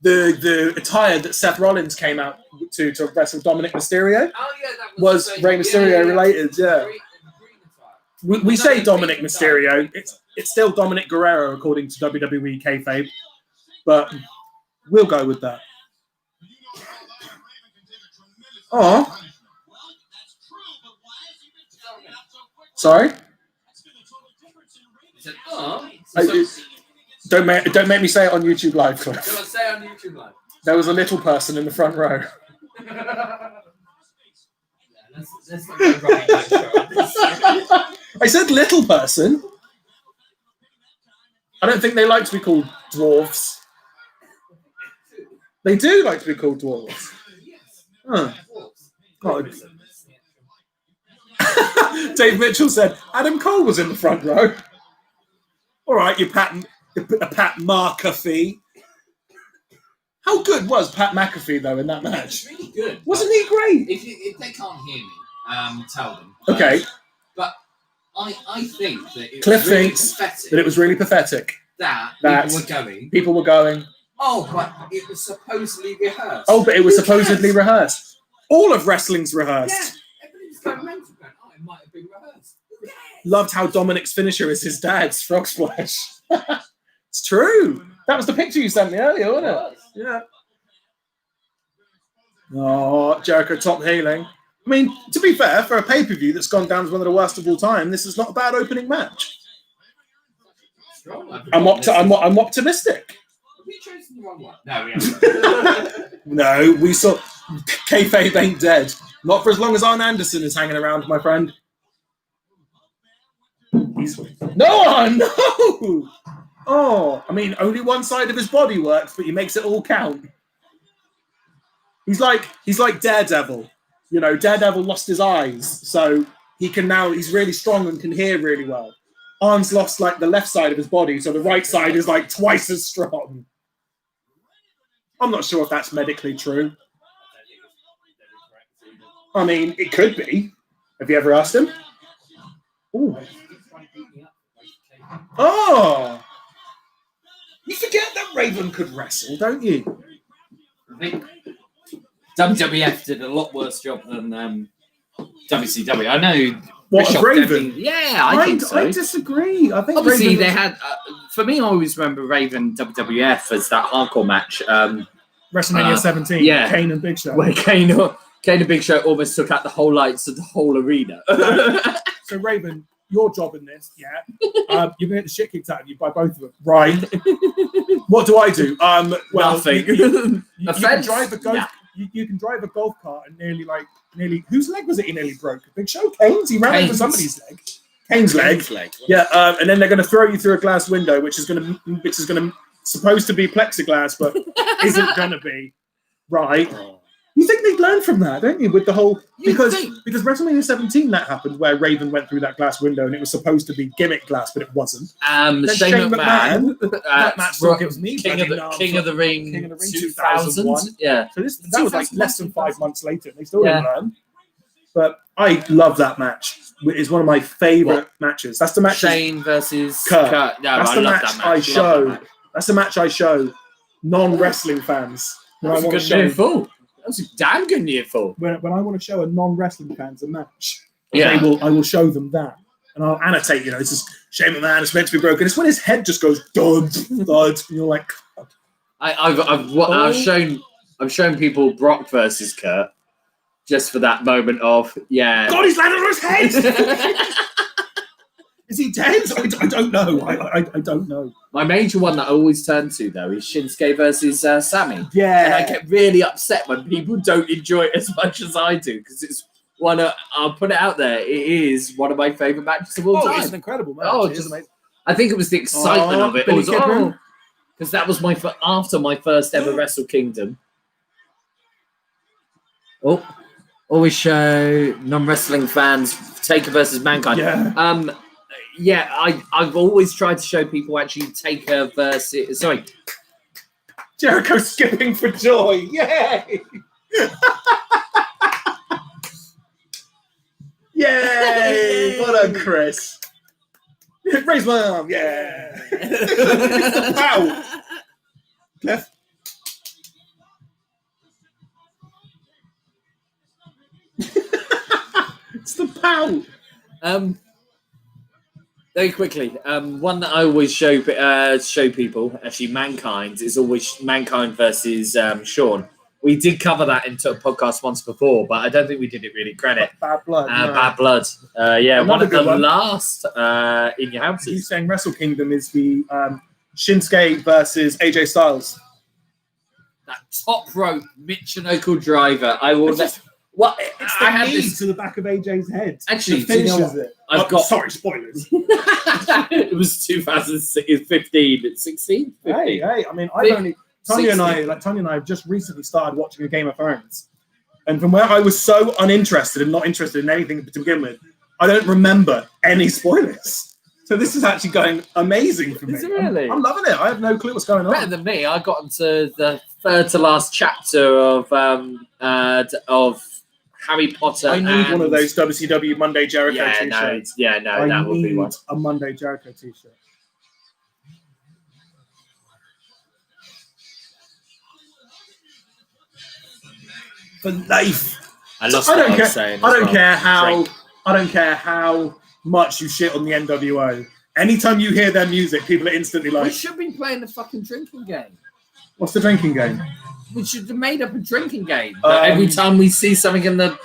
the attire that Seth Rollins came out to wrestle Dominic Mysterio. Oh yeah, that was Rey Mysterio related. Yeah. We say Dominic Mysterio. It's still Dominic Guerrero according to WWE kayfabe, but we'll go with that. Oh, sorry. Don't make me say it on YouTube Live, Cliff. Say it on YouTube Live. There was a little person in the front row. Let's not go right back to this. I said little person. I don't think they like to be called dwarves. They do like to be called dwarves. Huh. God. Dave Mitchell said Adam Cole was in the front row. All right, you Pat McAfee. How good was Pat McAfee though in that match? Really good. Wasn't he great? If they can't hear me, tell them. Okay. But I think that it Cliff was really thinks pathetic that it was really pathetic. that people were going. Oh, but it was supposedly rehearsed. Oh, but it was supposedly rehearsed. All of wrestling's rehearsed. Yeah, everybody was going mental. Oh, it might have been rehearsed. Loved how Dominic's finisher is his dad's frog splash. It's true. That was the picture you sent me earlier, wasn't it? Yeah. Oh, Jericho top healing. I mean, to be fair, for a pay-per-view that's gone down as one of the worst of all time, this is not a bad opening match. I'm optimistic. We chose the wrong one. No, we haven't. No, we saw kayfabe ain't dead. Not for as long as Arn Anderson is hanging around, my friend. No. Oh, I mean, only one side of his body works, but he makes it all count. He's like Daredevil. You know, Daredevil lost his eyes, so he's really strong and can hear really well. Arn's lost like the left side of his body, so the right side is like twice as strong. I'm not sure if that's medically true. I mean, it could be. Have you ever asked him? Ooh. Oh! You forget that Raven could wrestle, don't you? I think WWF did a lot worse job than WCW. I know. What, of Raven? Yeah, I think so. I disagree. I think obviously Raven they had. For me, I always remember Raven WWF as that hardcore match. WrestleMania 17. Yeah, Kane and Big Show. Where Kane and Big Show almost took out the whole lights of the whole arena. So Raven, your job in this, yeah, you're gonna get the shit kicked out of you by both of them, right? What do I do? Well, nothing. You can drive a golf. Yeah. You can drive a golf cart and nearly whose leg was it? He nearly broke. Big Show, Kane's. He ran over somebody's leg. Kane's leg. Yeah, and then they're going to throw you through a glass window, which is going to supposed to be plexiglass, but isn't going to be. Right. You think they'd learn from that, don't you? With the whole because WrestleMania 17 that happened where Raven went through that glass window and it was supposed to be gimmick glass, but it wasn't. Shane McMahon that match still gives me King of the Ring 2001. Yeah. So that was like less than 5 months later. And they still didn't learn. But I love that match. It's one of my favorite matches. That's the match. Shane versus Kurt. No, that's the match I show. That's the match I show non-wrestling fans. That's a good near full. That's a damn good near full. When I want to show a non-wrestling fans a match, I will show them that. And I'll annotate, it's just Shane McMahon, it's meant to be broken. It's when his head just goes thud, thud, and you're like, God. I've shown people Brock versus Kurt just for that moment of God, he's landed on his head. Is he dead? I don't know. I don't know. My major one that I always turn to though is Shinsuke versus Sammy. Yeah, and I get really upset when people don't enjoy it as much as I do because it's one. I'll put it out there. It is one of my favorite matches of all time. It's an incredible match. I think it was the excitement of it. Because that was after my first ever Wrestle Kingdom. Always show non-wrestling fans Taker versus Mankind. Yeah. yeah, I've always tried to show people actually Taker versus. Sorry, Jericho skipping for joy. Yay! Yay! Well done, Chris. Raise my arm. Yeah. It's the pow. Cliff. It's the pow. Very quickly, one that I always show people, actually, Mankind is always Mankind versus Sean. We did cover that into a podcast once before, but I don't think we did it really credit. Bad Blood. No. Bad Blood. Yeah, Another one of the good one. last in your He's houses. saying Wrestle Kingdom is the Shinsuke versus AJ Styles. That top rope Michinoku driver. I will. What? It's I the had knee this. to the back of AJ's head. Actually, It do you know finishes what? it. I've got. Sorry, spoilers. It was 2015, 16. Hey, I mean, Tanya and I have just recently started watching a Game of Thrones, and from where I was so uninterested and not interested in anything to begin with, I don't remember any spoilers. So this is actually going amazing for me. Is it really? I'm loving it. I have no clue what's going Better on. than me. I got into the third to last chapter of Harry Potter. I need one of those WCW Monday Jericho Yeah, t-shirts. that would be one. A Monday Jericho t-shirt. For life. I lost I what don't I care. was saying. I as don't well. care how. Drink. I don't care how much you shit on the NWO. Anytime you hear their music, people are instantly We like, should be playing the fucking drinking game. "What's the drinking game?" We should have made up a drinking game. That every time we see something in the...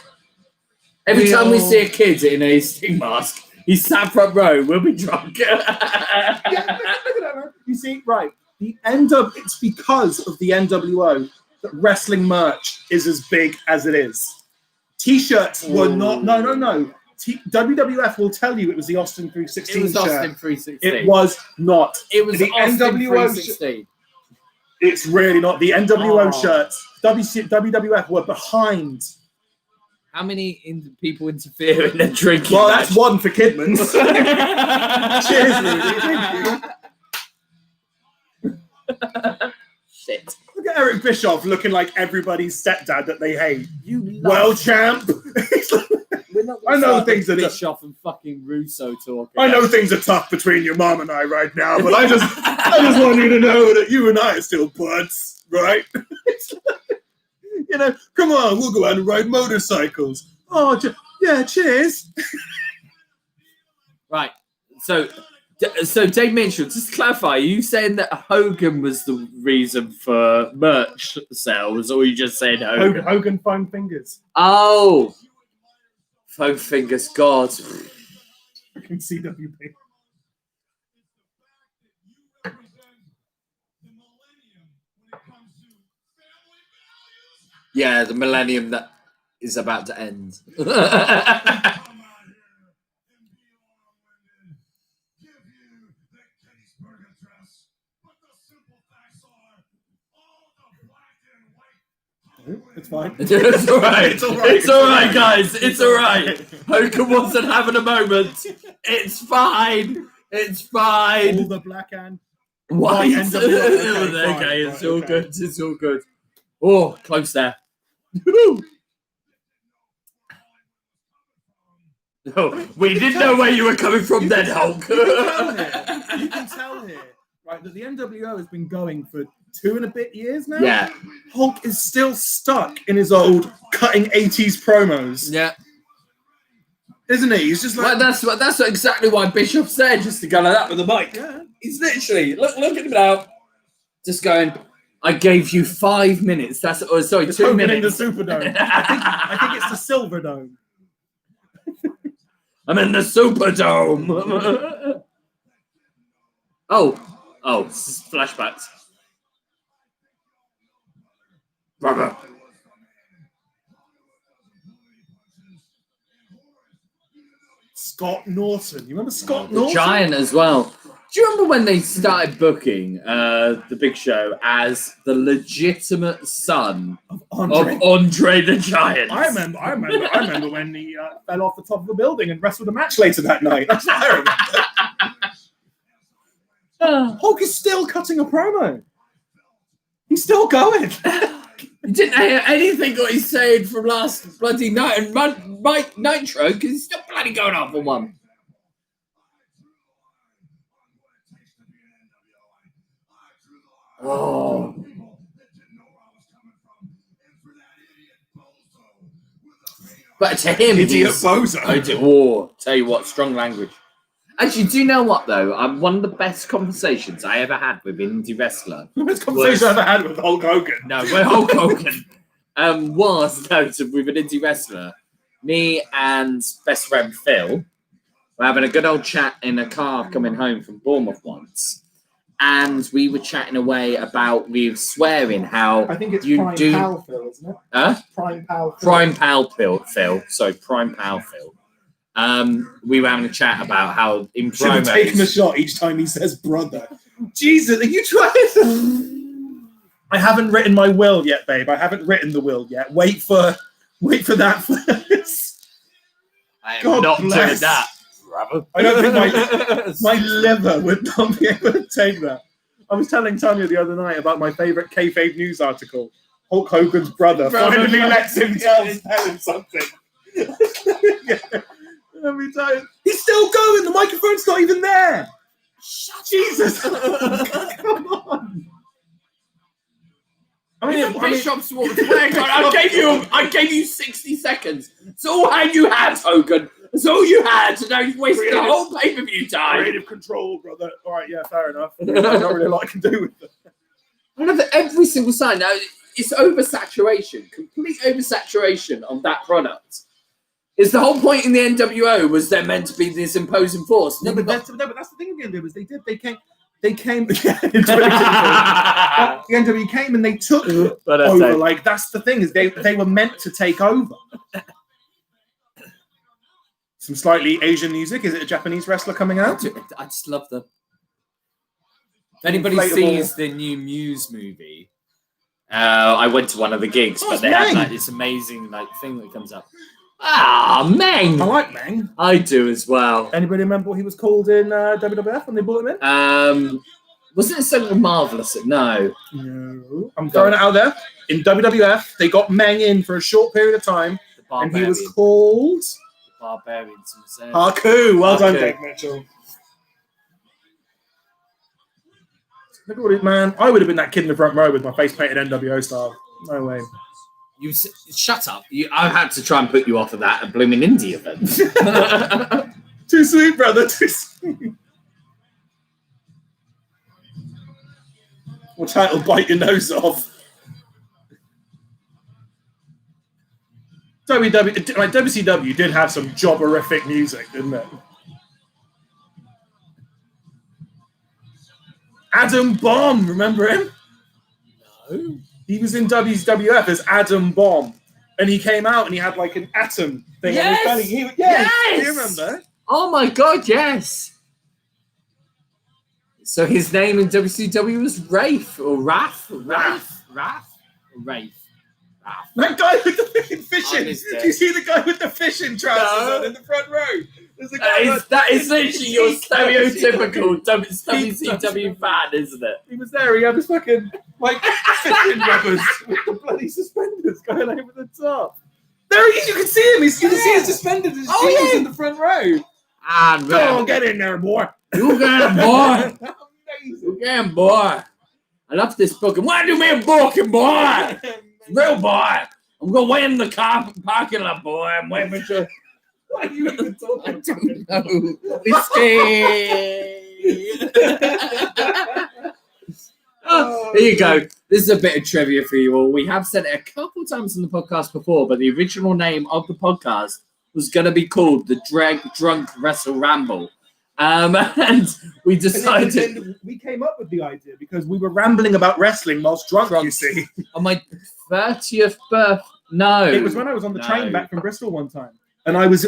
Every we time we all- see a kid in a sting mask, he's sat front row, we'll be drunk. Yeah, look at that, man. You see, right? It's because of the NWO that wrestling merch is as big as it is. T-shirts were not. No. WWF will tell you it was the Austin 316 It was shirt. Austin 316. It was not. It was the Austin NWO 316. It's really not. The NWO Oh. shirts. WWF were behind. How many people interfere in a drinking Well, match? that's one for Kidman's. Cheers, Rudy. Thank you. Shit. Look at Eric Bischoff looking like everybody's stepdad that they hate. You love Well, champ. We're not I know things that Bischoff and fucking Russo talk. I know things are tough between your mom and I right now, but I just want you to know that you and I are still buds, right? You know, come on, we'll go out and ride motorcycles. Oh, yeah, cheers. Right. So Dave Mitchell, just to clarify, are you saying that Hogan was the reason for merch sales, or are you just saying Hogan? Hogan foam fingers. Oh, foam fingers, God. Fucking CWP. Yeah, the millennium that is about to end. It's fine. It's all right. It's all right. It's all right, guys. It's all right. Hogan wasn't having a moment. It's fine. It's fine. All the black and White. NWO. Okay, Okay, fine, it's right, all okay. good. It's all good. Oh, close there. Oh, we didn't know where you were coming from then, Hulk. You can tell here, right, that the NWO has been going for 2 and a bit years now. Yeah. Hulk is still stuck in his old cutting 80s promos, Yeah. isn't he? He's just like, Well, that's exactly why Bishop said, just to go like that with the mic. yeah. He's literally look at him now, just going. I gave you 5 minutes. That's sorry, It's 2 Hogan minutes. in the Superdome. I think it's the Silver Dome. I'm in the Superdome. oh, this is flashbacks. Brother. Scott Norton. You remember Scott The Norton? Giant as well. Do you remember when they started booking the Big Show as the legitimate son Andre. of Andre the Giant? I remember when he fell off the top of the building and wrestled a match later that night. That's what I remember. Hulk is still cutting a promo. He's still going. You didn't hear anything what he said from last bloody night and Mike Nitro because he's still bloody going off on one. Oh. But to him, Idiot bozo. Tell you what, strong language. Actually, do you know what though? One of the best conversations I ever had with an indie wrestler. The best conversation I ever had with Hulk Hogan. No, with Hulk Hogan was with an indie wrestler. Me and best friend Phil were having a good old chat in a car coming home from Bournemouth once. And we were chatting away about swearing how I think it's you Prime do. Pal Phil, isn't it? Huh? Prime Pal Phil. Prime Pal Phil. Sorry, Prime Pal Phil. We were having a chat about how in Should have promos. taken a shot each time he says brother. Jesus, are you trying? I haven't written my will yet, babe. I haven't written the will yet. Wait for that first. I am God not bless. doing that, brother. I don't think my liver would not be able to take that. I was telling Tanya the other night about my favourite kayfabe news article. Hulk Hogan's brother finally lets him tell him something. Let me tell you. He's still going. The microphone's not even there. Jesus. Come on. Bishop's walked away. I gave you 60 seconds. It's all you had, Hogan. That's all you had. So now you've wasted the whole pay-per-view time. Creative control, brother. All right, yeah, fair enough. Not really a lot I can do with it. I love that every single sign. Now, it's oversaturation. Complete oversaturation on that product. It's the whole point in the NWO was they're meant to be this imposing force. No, but that's the thing again. There was they came. The NWO came and they took over. Like that's the thing is they were meant to take over. Some slightly Asian music. Is it a Japanese wrestler coming out? I just love them. If anybody sees the new Muse movie, I went to one of the gigs, but they have like this amazing thing that comes up. Meng! I like Meng. I do as well. Anybody remember what he was called in WWF when they brought him in? Wasn't it something marvelous? No. No. I'm throwing it out there. In WWF, they got Meng in for a short period of time, and he was called Barbarian. Haku. Well done, Dave Mitchell. Look at it, man. I would have been that kid in the front row with my face painted NWO style. No way. You shut up. I had to try and put you off of that at blooming indie event. Too sweet, brother. Too sweet. What title? Bite your nose off. WCW did have some jobberific music, didn't it? Adam Bomb, remember him? No. He was in WWF as Adam Bomb, and he came out and he had like an atom thing on his belly. Yes! Do you remember? Oh my God, yes. So his name in WCW was Rafe or Rafe. That guy with the fishing. Do you see the guy with the fishing trousers on in the front row? There's a guy that is literally your stereotypical WCW fan, isn't it? He was there. He had his fucking fishing rubbers with the bloody suspenders going over the top. There he is. You can see him. You can see his suspenders. His jeans in the front row. Come on, get in there, boy. You get him, boy. Amazing. You get him, boy. I love this booking. Why do you mean booking, boy? Real boy. I'm going to wait in the parking lot, boy. I'm waiting for you. Why are you even talking? I don't know. Whiskey. Here you go. This is a bit of trivia for you all. We have said it a couple times in the podcast before, but the original name of the podcast was going to be called the Drunk Wrestle Ramble. And we decided... And we came up with the idea because we were rambling about wrestling whilst drunk, you see. On my 30th birthday... No. It was when I was on the train back from Bristol one time. And I was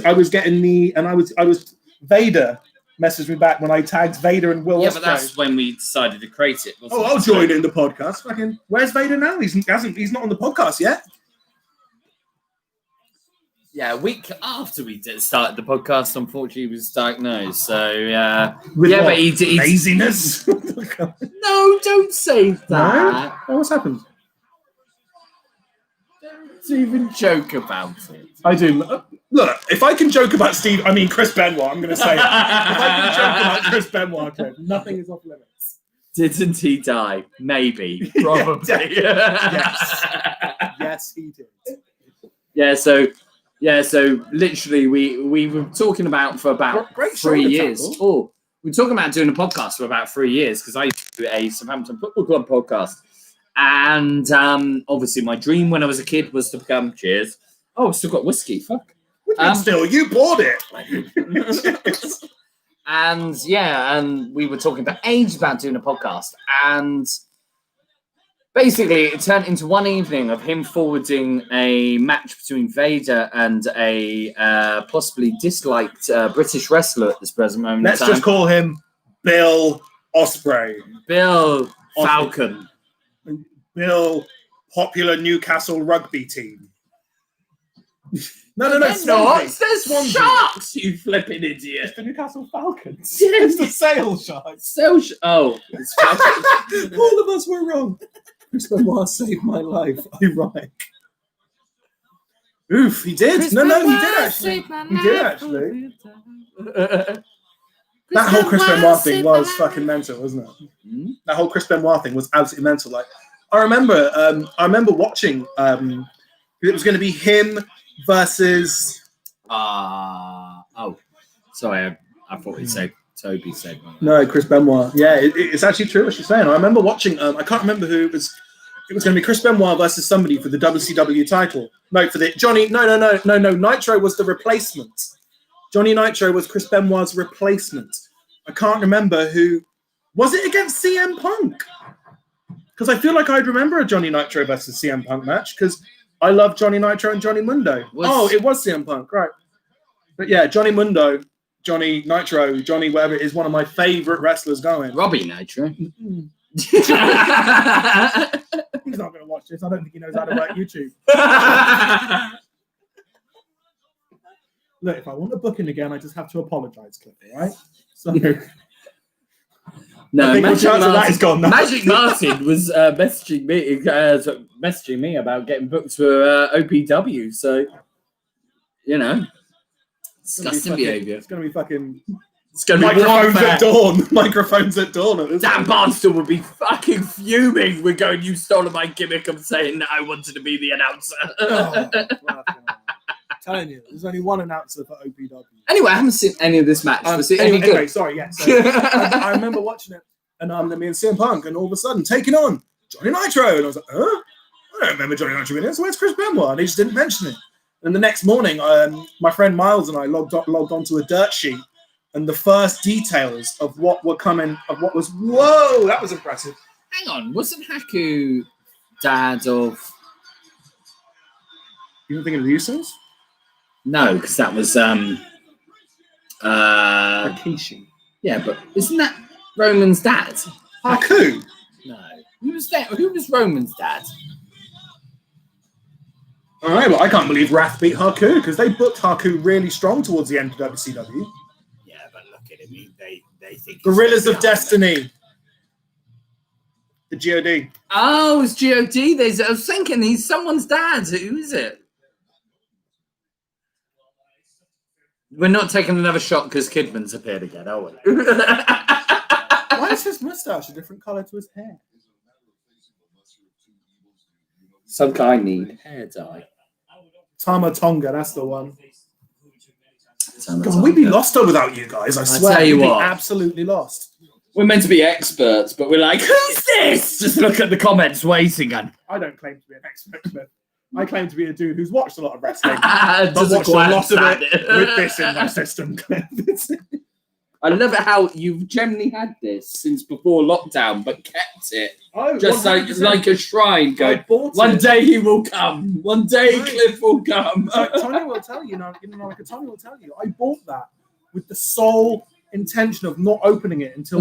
Vader messaged me back when I tagged Vader and Will Ospreay. Yeah, but that's when we decided to create it. Oh, I'll join in the podcast. Fucking, where's Vader now? He's not on the podcast yet. Yeah, a week after we started the podcast, unfortunately, he was diagnosed. So, With but he laziness. No, don't say that. No? Oh, what's happened? Don't even joke about it. I do. Look, if I can joke about Chris Benoit, I'm going to say it. If I can joke about Chris Benoit, Cliff, nothing is off limits. Didn't he die? Maybe. Probably. Yes. Yes, he did. So literally we were talking about for about Great 3 years. tackle. Oh, we were talking about doing a podcast for about 3 years because I used to do a Southampton Football Club podcast. And obviously my dream when I was a kid was to become cheers. Oh, I've still got whiskey. Fuck. Still, you bought it. And we were talking for ages about doing a podcast. And basically, it turned into one evening of him forwarding a match between Vader and a possibly disliked British wrestler at this present moment. Let's just call him Bill Ospreay. Bill Falcon. Bill, popular Newcastle rugby team. No. There's sharks, you flipping idiot. It's the Newcastle Falcons. Yes. It's the sail sharks. It's Falcon. All of us were wrong. Chris Benoit saved my life. Ironic. Oof, he did. He did actually. That whole Chris Benoit thing was fucking mental, wasn't it? Hmm? That whole Chris Benoit thing was absolutely mental. Like, I remember watching. It was going to be him versus. Sorry, I thought you said Toby said. No, Chris Benoit. Yeah, it's actually true what she's saying. I remember watching. I can't remember who it was. It was going to be Chris Benoit versus somebody for the WCW title. No, for the Johnny. No. Nitro was the replacement. Johnny Nitro was Chris Benoit's replacement. I can't remember who. Was it against CM Punk? Because I feel like I'd remember a Johnny Nitro versus CM Punk match because I love Johnny Nitro and Johnny Mundo. It was CM Punk, right? But yeah, Johnny Mundo, Johnny Nitro, Johnny whatever is one of my favorite wrestlers going. Robbie Nitro. He's not going to watch this. I don't think he knows how to work YouTube. Look, if I want to book in again, I just have to apologise, Cliff, right? So, no, Magic Martin was messaging me about getting booked for OPW. So, disgusting behaviour. It's going to be fucking. It's going to be microphones at dawn. Microphones at dawn. Dan Barnstable would be fucking fuming. We're going, you stole my gimmick of saying that I wanted to be the announcer. Telling you, there's only one announcer for OPW. Anyway, I haven't seen any of this match. Anyway, sorry, yeah. So I remember watching it, and me and CM Punk, and all of a sudden taking on Johnny Nitro, and I was like, huh? I don't remember Johnny Nitro being there. So where's Chris Benoit? And he just didn't mention it. And the next morning, my friend Miles and I logged onto a dirt sheet, and the first details of what were coming, of what was, whoa, that was impressive. Hang on, wasn't Haku dad of? You don't think of the Usos? No, because that was Rikishi. Yeah, but isn't that Roman's dad? Haku? No. Who was Roman's dad? All right, well, I can't believe Wrath beat Haku because they booked Haku really strong towards the end of WCW. Yeah, but look at him. They think Gorillas of Destiny. The GOD. Oh, it's GOD. I was thinking he's someone's dad. Who is it? We're not taking another shot because Kidman's appeared again, are we? Why is his mustache a different colour to his hair? Some guy need hair dye. Tama Tonga, that's the one. God, God, we'd be lost without you guys, I swear. Tell you we'd what. be absolutely lost. We're meant to be experts, but we're like, who's this? Just look at the comments waiting. I don't claim to be an expert, Cliff. I claim to be a dude who's watched a lot of wrestling, but watched a lot of it with this in my it. system, Cliff. I love it how you've generally had this since before lockdown, but kept it. Oh, just like a shrine going, one day he will come. One day Cliff will come. Tony will tell you, Tony will tell you, I bought that with the sole intention of not opening it until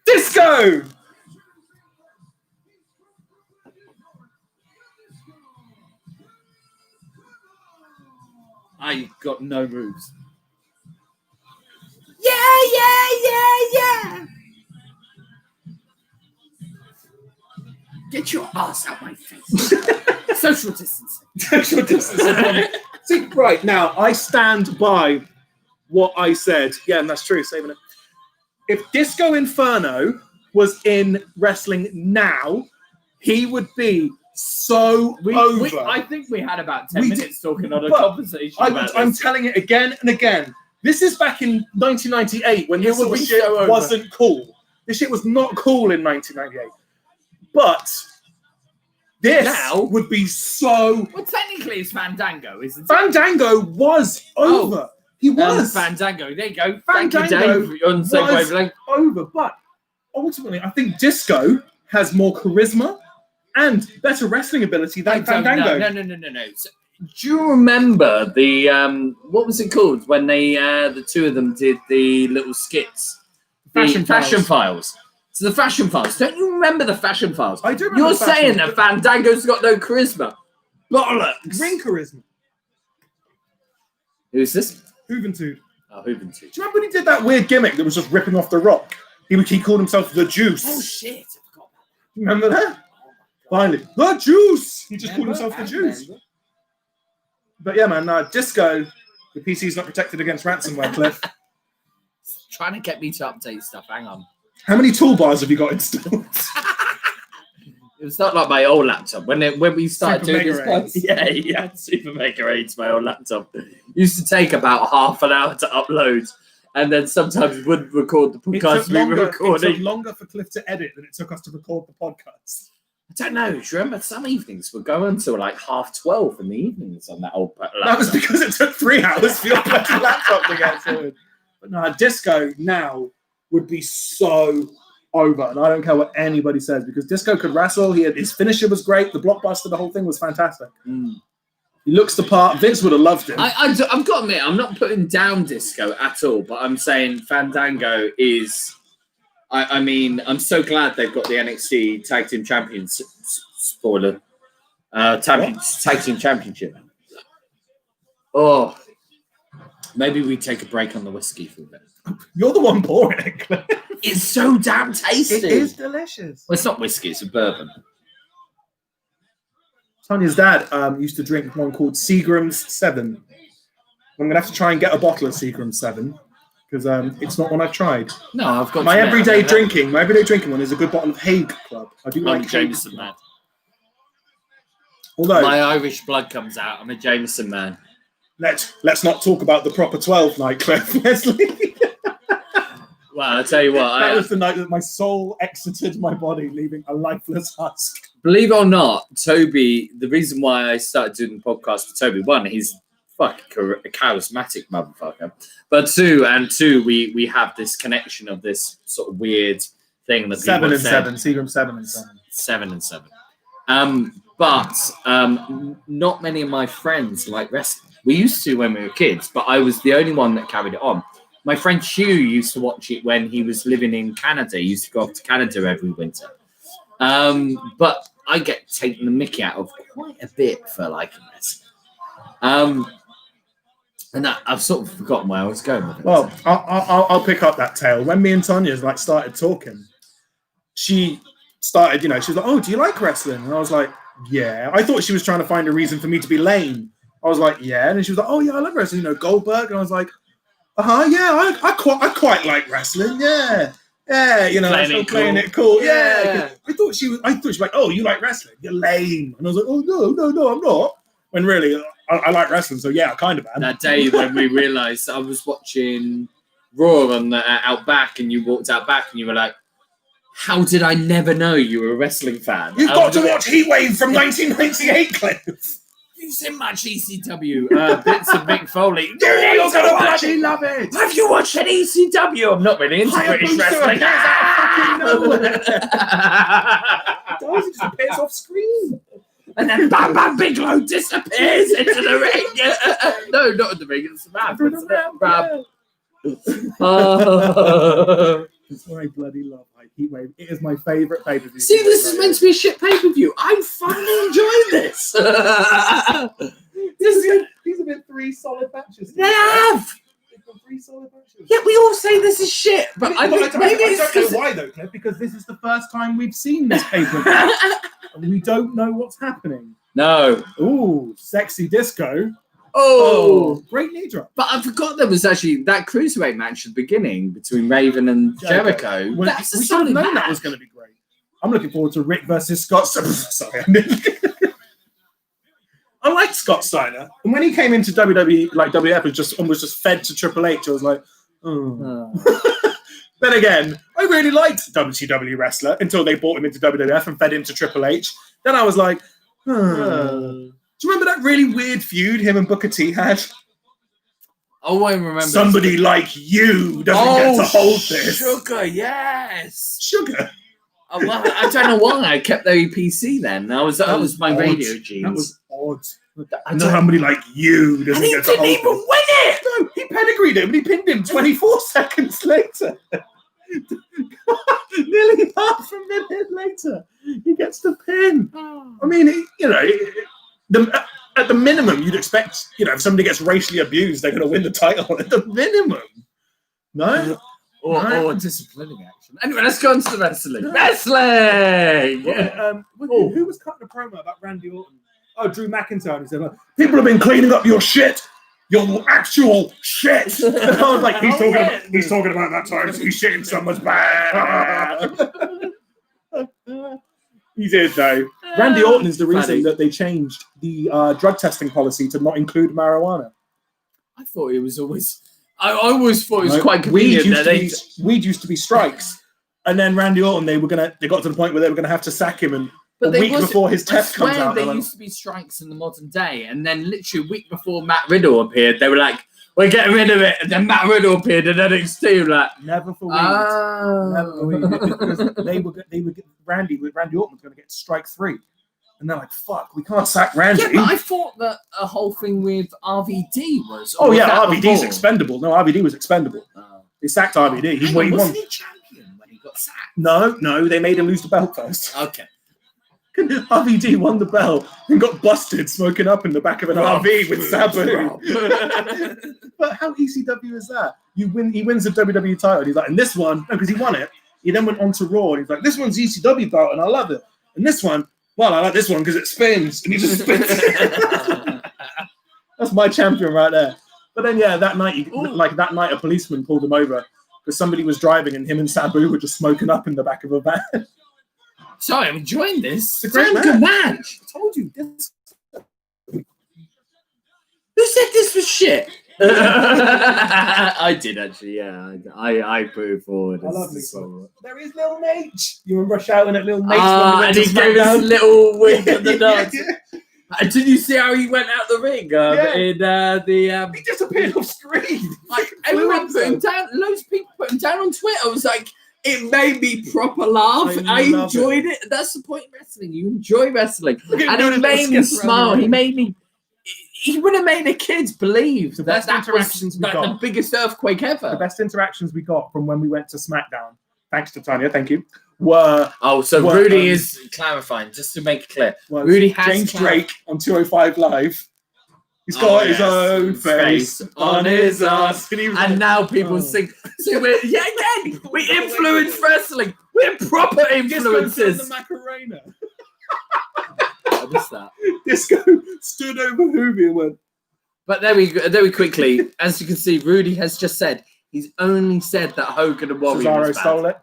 Disco! I got no moves. Yeah. Get your ass out my face. Social distancing. Social distancing. See, right now, I stand by what I said. Yeah, and that's true. Saving it. If Disco Inferno was in wrestling now, he would be so over. I think we had about 10 We minutes talking on a but conversation about I'm this. telling it again and again. This is back in 1998 when this would sort of be shit so over. wasn't cool. This shit was not cool in 1998. But this Now? would be so... Well, technically it's Fandango, isn't it? Fandango was over. He was Fandango. There you go. Fandango Thank you, Dave. You're on the same was- wavelength. over. But ultimately, I think Disco has more charisma and better wrestling ability than Fandango. No. So, do you remember the what was it called when they the two of them did the little skits? Fashion Files. So the Fashion Files. Don't you remember the Fashion Files? I do remember You're the Fashion saying Files. that Fandango's got no charisma. Bollocks. Ring charisma. Who's this? Juventud. Oh, Juventud. Do you remember when he did that weird gimmick that was just ripping off The Rock? He called himself The Juice. Oh shit! I forgot. Remember that? Finally, The Juice! He just called himself The Juice. But yeah, man, Disco, the PC's not protected against ransomware, Cliff. Trying to get me to update stuff. Hang on. How many toolbars have you got installed? It was not like my old laptop. When we started Super doing this Mega podcast, yeah, Super Mega 8, my old laptop. It used to take about half an hour to upload, and then sometimes we wouldn't record the podcast we were It recording. took longer for Cliff to edit than it took us to record the podcast. I don't know. Do you remember some evenings would go until like 12:30 in the evenings on that old laptop? That was because it took 3 hours for your bloody laptop to get sorted. But no, Disco now would be so over, and I don't care what anybody says, because Disco could wrestle. His finisher was great. The blockbuster, the whole thing was fantastic. He looks the part. Vince would have loved him. I've got to admit, I'm not putting down Disco at all, but I'm saying Fandango is. I mean, I'm so glad they've got the NXT Tag Team Champions. Spoiler. Tag Team Championship. Oh, maybe we take a break on the whiskey for a bit. You're the one pouring it, Cliff. It's so damn tasty. It is delicious. Well, it's not whiskey; it's a bourbon. Tanya's dad used to drink one called Seagram's 7. I'm gonna have to try and get a bottle of Seagram's 7 because it's not one I've tried. No, I've got My everyday drinking one is a good bottle of Hague Club. I do I'm like Jameson Hague. man. Although My Irish blood comes out. I'm a Jameson man. let's not talk about the proper 12 night, Cliff Leslie. Well, I'll tell you what. That was the night that my soul exited my body, leaving a lifeless husk. Believe it or not, Toby, the reason why I started doing the podcast with Toby, one, he's fucking a charismatic motherfucker. But two, we have this connection of this sort of weird thing that 7 people and say. 7, Seagram 7 and 7. 7 and 7. But not many of my friends like wrestling. We used to when we were kids, but I was the only one that carried it on. My friend Hugh used to watch it when he was living in Canada. He used to go off to Canada every winter. But I get taken the mickey out of quite a bit for liking this. And I've sort of forgotten where I was going with it. Well, I'll pick up that tale. When me and Tanya started talking, she started, she was like, "Oh, do you like wrestling?" And I was like, "Yeah." I thought she was trying to find a reason for me to be lame. I was like, "Yeah." And then she was like, "Oh, yeah, I love wrestling. Goldberg." And I was like, yeah, I quite like wrestling. Yeah. Yeah, playing it cool. Yeah. I thought she was like, "Oh, you like wrestling? You're lame." And I was like, "Oh, no, I'm not." When really, I like wrestling, so yeah, I kind of am. That day when we realised I was watching Raw on the Outback, and you walked out back, and you were like, "How did I never know you were a wrestling fan?" You've got to watch Heatwave from 1998, Cliff. You've seen much ECW bits of Mick Foley. You're gonna bloody love it. Have you watched an ECW? I'm not really into British wrestling. He just appears off screen. And then Bam Bam Bigelow disappears into the ring. No, not in the ring. It's the man. It's my bloody love. Heatwave. It is my favourite pay-per-view. See, this is meant to be a shit pay-per-view. I'm fucking enjoying this. These have been 3 solid matches. They have. 3 solid matches. Yeah, we all say this is shit, but I think maybe I don't know why though, Cliff, because this is the first time we've seen this pay-per-view. and we don't know what's happening. No. Ooh, sexy disco. Oh. Great knee drop. But I forgot there was actually that cruiserweight match at the beginning between Raven and Jericho. Well, That's a we should have solid known that match. was going to be great. I'm looking forward to Rick versus Scott. Sorry, I liked Scott Steiner, and when he came into WWE, like WF, was just fed to Triple H. I was like, oh. Then again, I really liked WCW wrestler until they brought him into WWF and fed him to Triple H. Then I was like, Do you remember that really weird feud him and Booker T had? Oh, I remember. Somebody like you doesn't get to hold this. Sugar, yes. Sugar. Oh, well, I don't know why I kept their PC then. That was my odd. radio genes. That was odd. Somebody like you doesn't get to hold And he didn't even this. win it. No, he pedigreed him and he pinned him 24 seconds later. Nearly half a minute later, he gets the pin. I mean, at the minimum, you'd expect, if somebody gets racially abused, they're going to win the title. At the minimum. No? Or disciplining action. Anyway, let's go on to the wrestling. Wrestling! Who was cutting a promo about Randy Orton? Oh, Drew McIntyre. He said, people have been cleaning up your shit. Your actual shit. And I was like, he's talking about that time he shit in someone's bag. He did, though. Randy Orton is the reason that they changed the drug testing policy to not include marijuana. I thought it was always... I always thought it was quite convenient. Weed used to be strikes. And then Randy Orton, they got to the point where they were going to have to sack him and a week before his test comes out. There used to be strikes in the modern day, and then literally a week before Matt Riddle appeared, they were like, "We're getting rid of it." And then Matt Riddle appeared in NXT, like never for weed. Never for weed. Because they would get Randy Orton was going to get strike 3, and they're like, "Fuck, we can't sack Randy." Yeah, but I thought that a whole thing with RVD was. Oh yeah, RVD's expendable. No, RVD was expendable. They sacked RVD. He won. Wasn't he champion when he got sacked? No, they made him lose the belt first. Okay. RVD won the belt and got busted smoking up in the back of an RV with Sabu. But how ECW is that? He wins the WWE title. And he's like, and this one, no, because he won it. He then went on to Raw. And he's like, this one's ECW belt, and I love it. And this one, well, I like this one because it spins, and he just spins. That's my champion right there. But then, yeah, that night, a policeman pulled him over because somebody was driving, and him and Sabu were just smoking up in the back of a van. Sorry, I'm enjoying this. It's a great good match. I told you this. Who said this was shit? I did actually, yeah. I put it forward. I love this one. There is Lil Nate. You remember shouting at Lil Nate? And he gave his little wink at the nod. Did you see how he went out the ring? He disappeared off screen. Like everyone put him down. Loads of people put him down on Twitter. I was like, it made me proper laugh. I enjoyed it. That's the point of wrestling. You enjoy wrestling, and it made me smile. He would have made the kids believe that the biggest earthquake ever. The best interactions we got from when we went to SmackDown, thanks to Tanya, thank you, were... Rudy is clarifying, just to make it clear. Rudy has James Drake on 205 Live. He's got his own face on his ass. And now people sing. So we're influence wrestling. We're proper influencers. The Macarena. I missed that. Disco stood over Hoovy and went. But very quickly, as you can see, Rudy has just said he's only said that Hogan and Warrior Cesaro stole it.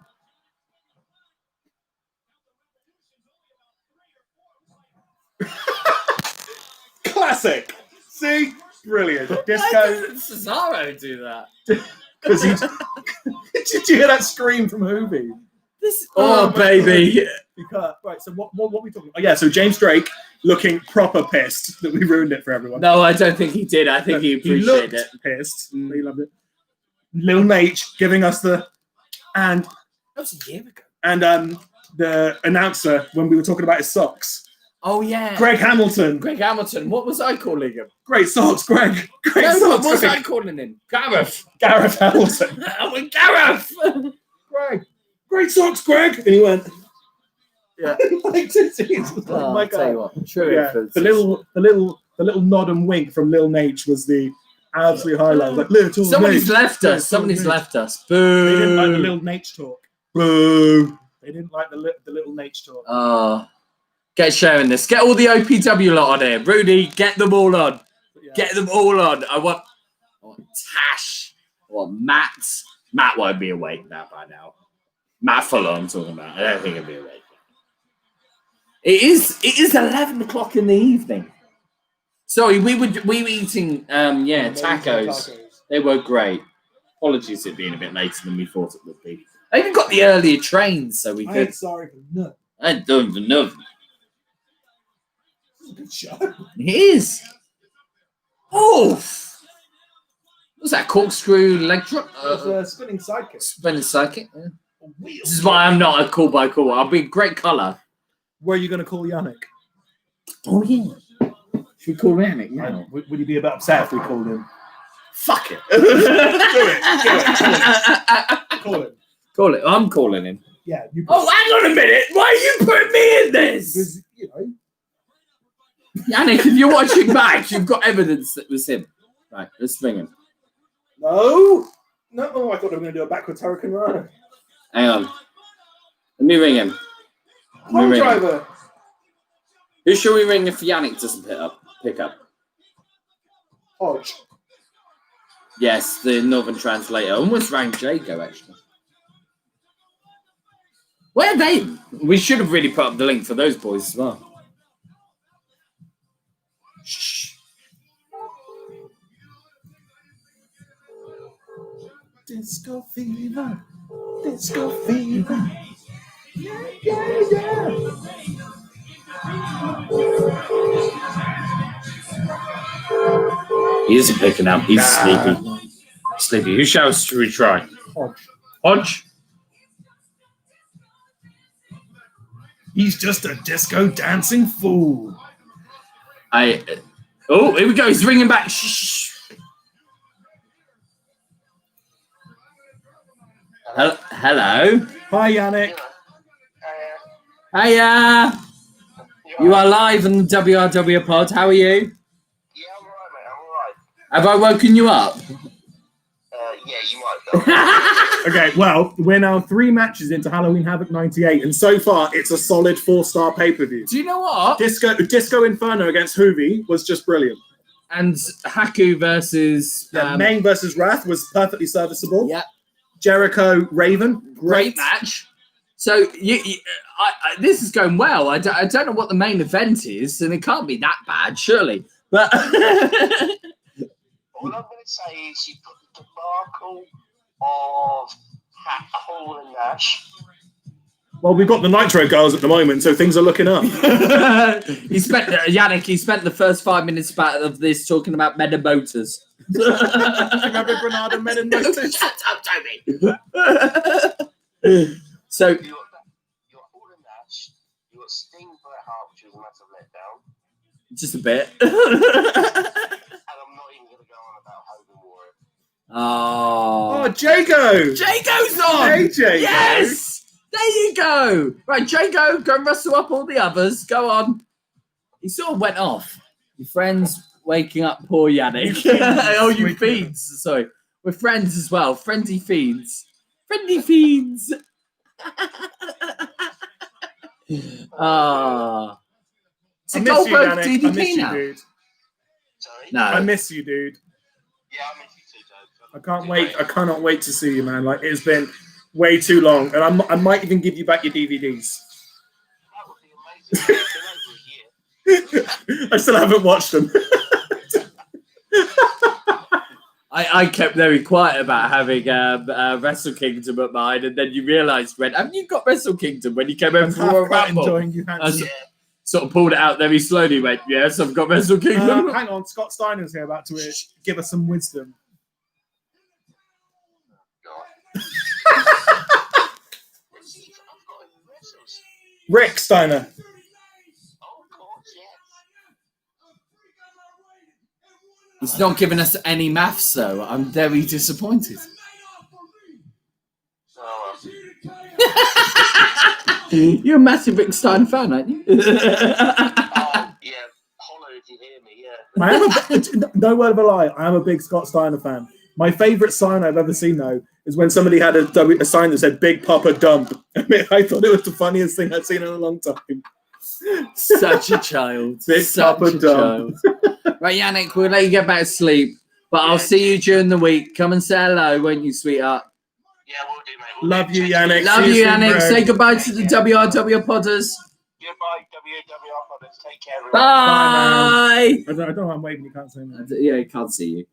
Classic. See, brilliant. Disco. Why didn't Cesaro do that? Because did you hear that scream from Hoovy? Baby. Right, so what are we talking about? Oh, yeah, so James Drake looking proper pissed that we ruined it for everyone. No, I don't think he did. I think he appreciated it. Pissed. He loved it. Lil Nate giving us that was a year ago. And the announcer when we were talking about his socks. Oh yeah. Greg Hamilton. What was I calling him? Great socks, Greg. What was I calling him? Gareth Hamilton. I went Gareth. Greg. Great socks, Greg. And he went. Yeah. My God. Tell you what, true. Yeah. The little nod and wink from Lil Nate was the absolute highlight. Like, somebody's left us. Somebody's left us. Boo. They didn't like the Lil Nate talk. Boo. They didn't like the little Nate talk. Get sharing this. Get all the OPW lot on here. Rudy, get them all on. Yeah. Get them all on. I want Tash. I want Matt. Matt won't be awake now by now. Matt Fuller, I'm talking about. I don't think he'll be awake. It is 11 o'clock in the evening. Sorry, we were eating tacos. They were great. Apologies for being a bit later than we thought it would be. I even got the earlier trains so we could. Sorry for nothing. I don't even know. It's a good show. It is. Oh, what's that? Corkscrew leg drop? It's a spinning sidekick. Spinning sidekick. Yeah. This is why I'm not a call by call. I'll be great colour. Where are you going to call Yannick? Oh yeah. Should we call Yannick now? Would you be a bit upset if we called him? Fuck it. Do it. Call him. Call it. I'm calling him. Yeah. You Oh, hang on a minute. Why are you putting me in this? Because, you know. Yannick, if you're watching back, you've got evidence that it was him. Right, let's ring him. No. No, I thought we were going to do a backwards Hurricane Rana. Hang on. Let me ring him. Home driver. Who should we ring if Yannick doesn't pick up? Hodge. Yes, the Northern translator. Almost rang Jago, actually. Where are they? We should have really put up the link for those boys as well. Shh. Disco fever. Disco fever. Yeah, yeah, yeah. He isn't picking up. He's sleepy. Sleepy. Who shouts should we try? Hodge. Hodge? He's just a disco dancing fool. Oh, here we go. He's ringing back. Shh. Hello. Hi, Yannick. Hiya. You are live on the WRWRPOD. How are you? Yeah, I'm alright, mate. I'm alright. Have I woken you up? Yeah, you might. Okay, well, we're now 3 matches into Halloween Havoc 98, and so far it's a solid 4-star pay-per-view. Do you know what? Disco Inferno against Hoovy was just brilliant. And Haku versus... Main versus Wrath was perfectly serviceable. Yeah. Jericho Raven, Great match. So this is going well. I don't know what the main event is, and it can't be that bad, surely. But... All I'm going to say is you put the debacle of Hall and Nash. Well, we've got the Nitro girls at the moment, so things are looking up. He spent the first 5 minutes of this talking about men and motors. Remember Granada Men and Motors? Shut up, Toby. So You got Hall and Nash. You got Sting Bret Hart, which was a massive letdown. just a bit. And I'm not even going to go on about Hogan Warrior. Oh, Oh, Jago! Jago's on. Hey, Jago. Yes, there you go. Right, Jago, go and rustle up all the others. Go on. He sort of went off. Your friends waking up poor Yannick. Oh, you feeds. Sorry, we're friends as well. Friendly feeds. Friendly feeds. Ah. I miss you, Yannick. I miss you, now? dude. Sorry? No. I miss you, dude. Yeah, I miss you too, Joe. I can't wait. I cannot wait to see you, man. Like, it's been way too long, and I might even give you back your DVDs. That would be amazing. It's been over a year. I still haven't watched them. I kept very quiet about having Wrestle Kingdom at mine, and then you realised, Red, haven't you got Wrestle Kingdom when you came over for a Rumble? Enjoying you, I sort of pulled it out very slowly, went, yes, I've got Wrestle Kingdom. hang on, Scott Steiner's here about to give us some wisdom. Rick Steiner. Oh, of course, yes. He's not giving us any maths, though. I'm very disappointed. Oh, You're a massive Rick Stein fan, aren't you? oh, yeah. Holler if you hear me, yeah. I am no word of a lie. I am a big Scott Steiner fan. My favourite sign I've ever seen, though, is when somebody had a sign that said "Big Papa Dump." I mean, I thought it was the funniest thing I'd seen in a long time. Such a child. Big Such Papa a Dom. child. Right, Yannick, we'll let you get back to sleep. But I'll see you during the week. Come and say hello, won't you, sweetheart? Yeah, we'll do, mate. We'll Love do. you, Yannick. Love See you, soon, Yannick. bro. Say goodbye to the WRW Podders. Goodbye, WWR. Take care, everyone. Bye. I don't know why I'm waving. You can't say that. Yeah, he can't see you.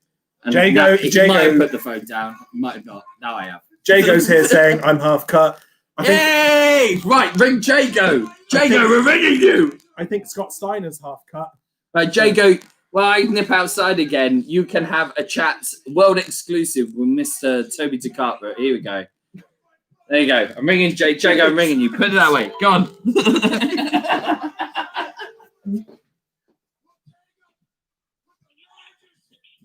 And Jago- he Jago- might have put the phone down. He might have not. Now I have. Jago's here saying I'm half cut. I think Hey! Right, ring Jago. Jago, think- we're ringing you. I think Scott Steiner's half cut. Right, Jago, while I nip outside again, you can have a chat, world exclusive, with Mr. Toby DeCarpenter. Here we go. There you go. I'm ringing Jago, I'm ringing you. Put it that way. Go on.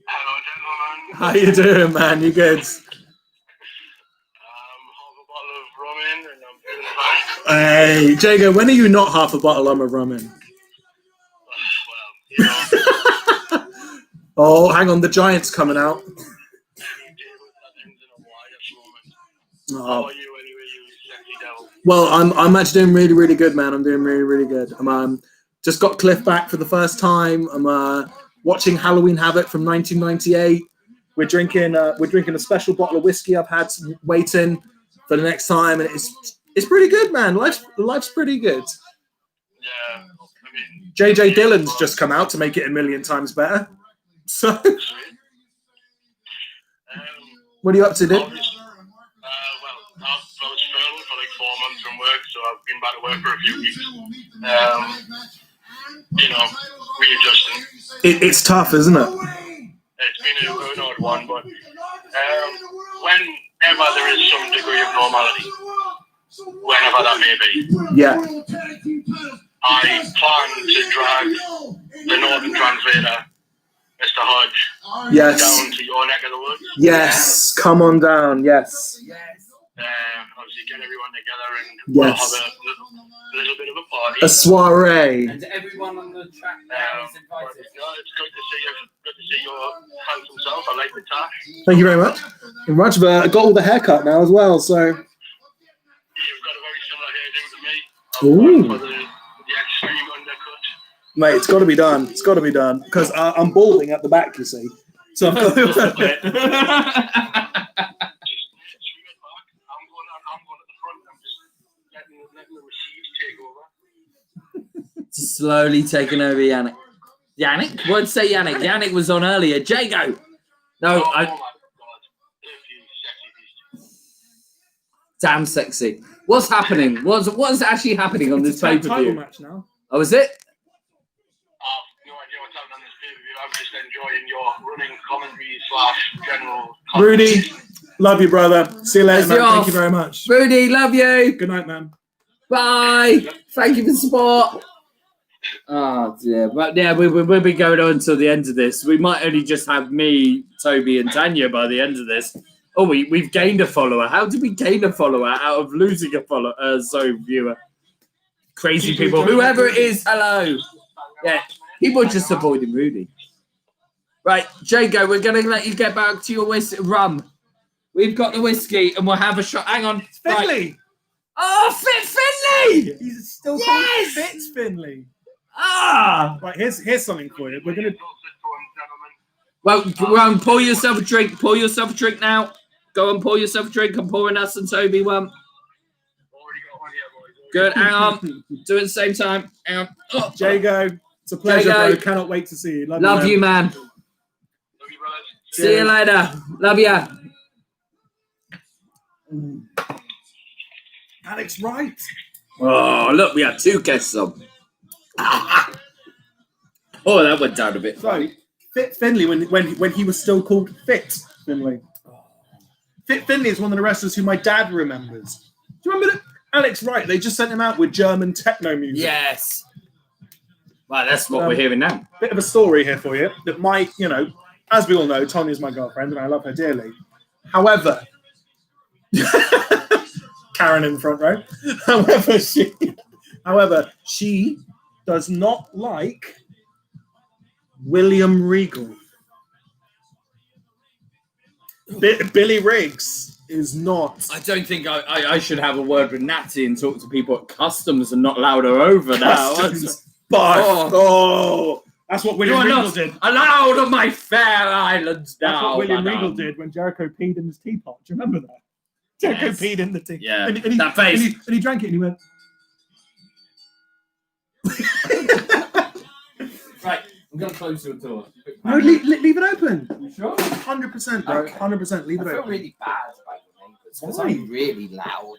Hello, gentlemen. How you doing, man? You good? Half a bottle of rum in, and I'm feeling fine. Hey, Jago, when are you not half a bottle of rum in? Well, you know, Oh, hang on, the Giants coming out. things in a wide at the moment. Oh. How are you anyway, you sexy devil? Well, I'm actually doing really, really good, man. I'm doing really, really good. I'm just got Cliff back for the first time. I'm watching Halloween Havoc from 1998. We're drinking a special bottle of whiskey I've had waiting for the next time, and it's pretty good, man. Life's pretty good. Yeah, I mean, JJ Dillon's just come out to make it a million times better. So, sweet. what are you up to, dude? Well, I was furloughed for like 4 months from work, so I've been back to work for a few weeks. You know, readjusting. It's tough, isn't it? It's been an odd one, but whenever there is some degree of normality, whenever that may be, Yeah. I plan to drag the Northern Translator, Mr. Hodge, Yes. down to your neck of the woods. Yes. Come on down. Yes. Obviously, get everyone together and we'll have Yes. a little bit of a party. A soiree. And everyone on the track now is But, invited. no, it's good to see you. Good to see your handsome self. I like the tash. Thank you very much. And much, but I got all the haircut now as well. So, You've got a very similar hairdo to me. I've gone for the extreme undercut. mate, it's got to be done. It's got to be done because I'm balding at the back. You see, so I've got Straight back. I'm going at the front. I'm just letting the receipts take over. Just slowly taking over Yannick. Yannick? What'd say Yannick? Yannick was on earlier. Jago! No, Oh my I... God. If you sexy beast. Damn sexy. What's happening? What's actually happening on this pay-per-view? match now. Oh, is it? No idea what's happening on this pay-per-view. I'm just enjoying your running commentary / general. Rudy, love you, brother. See you later, Let's man. do Thank off. you very much. Rudy, love you. Good night, man. Bye. Thank you for the support. Oh, dear. But yeah, we'll be going on until the end of this. We might only just have me, Toby, and Tanya by the end of this. Oh, we've gained a follower. How did we gain a follower out of losing a follower? Viewer. Crazy people. Whoever it is, hello. Yeah, people are just avoiding Rudy. Right, Jago, we're going to let you get back to your rum. We've got the whiskey and we'll have a shot. Hang on. Right. Finley. Oh, Fit Finley! He's still Yes! called Fitz Finley. Ah! Right, here's something for you. We're gonna. Well, go on, pour yourself a drink. Pour yourself a drink now. Go and pour yourself a drink. I'm pouring us and Toby one. Good, hang on. Do it at the same time. Hang on. Oh. Jago, it's a pleasure, Jago. bro. Cannot wait to see you. Love you, man. Love you, brothers. See you later. Love ya. Alex Wright. Oh, look, we had two guests on. Oh, that went down a bit. So, Fit Finley, when he was still called Fit Finley. Fit Finley is one of the wrestlers who my dad remembers. Do you remember that? Alex Wright? They just sent him out with German techno music. Yes. Well, that's what we're hearing now. Bit of a story here for you. That as we all know, Tanya's my girlfriend and I love her dearly. However, Karen in the front row. However, she does not like William Regal. Billy Riggs. is not. I don't think I should have a word with Natty and talk to people at customs and not allow her over now. Customs. Oh, that's what William Regal did. Allowed on my fair islands now. That's what William madam. Regal did when Jericho peed in his teapot. Do you remember that? Jericho Yes. peed in the teapot. Yeah, and he, that face. And he drank it and he went. Right, I'm going to close your door. No, leave it open. You sure? 100%, bro. Okay. 100%. Leave I it feel open. really bad about your neighbours because Why? I'm really loud.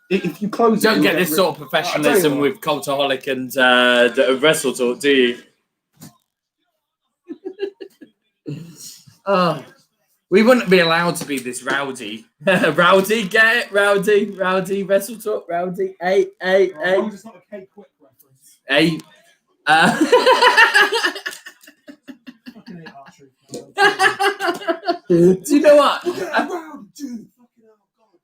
If you close it, Don't you'll get this rid- sort of I'll tell you professionalism what. with Cultaholic and Wrestle Talk, do you? Oh, we wouldn't be allowed to be this rowdy. Rowdy, get it? Rowdy, Wrestle Talk, rowdy. Hey. It's not a K-Quick reference. Hey. Fucking hate archery. Do you know what? Dude.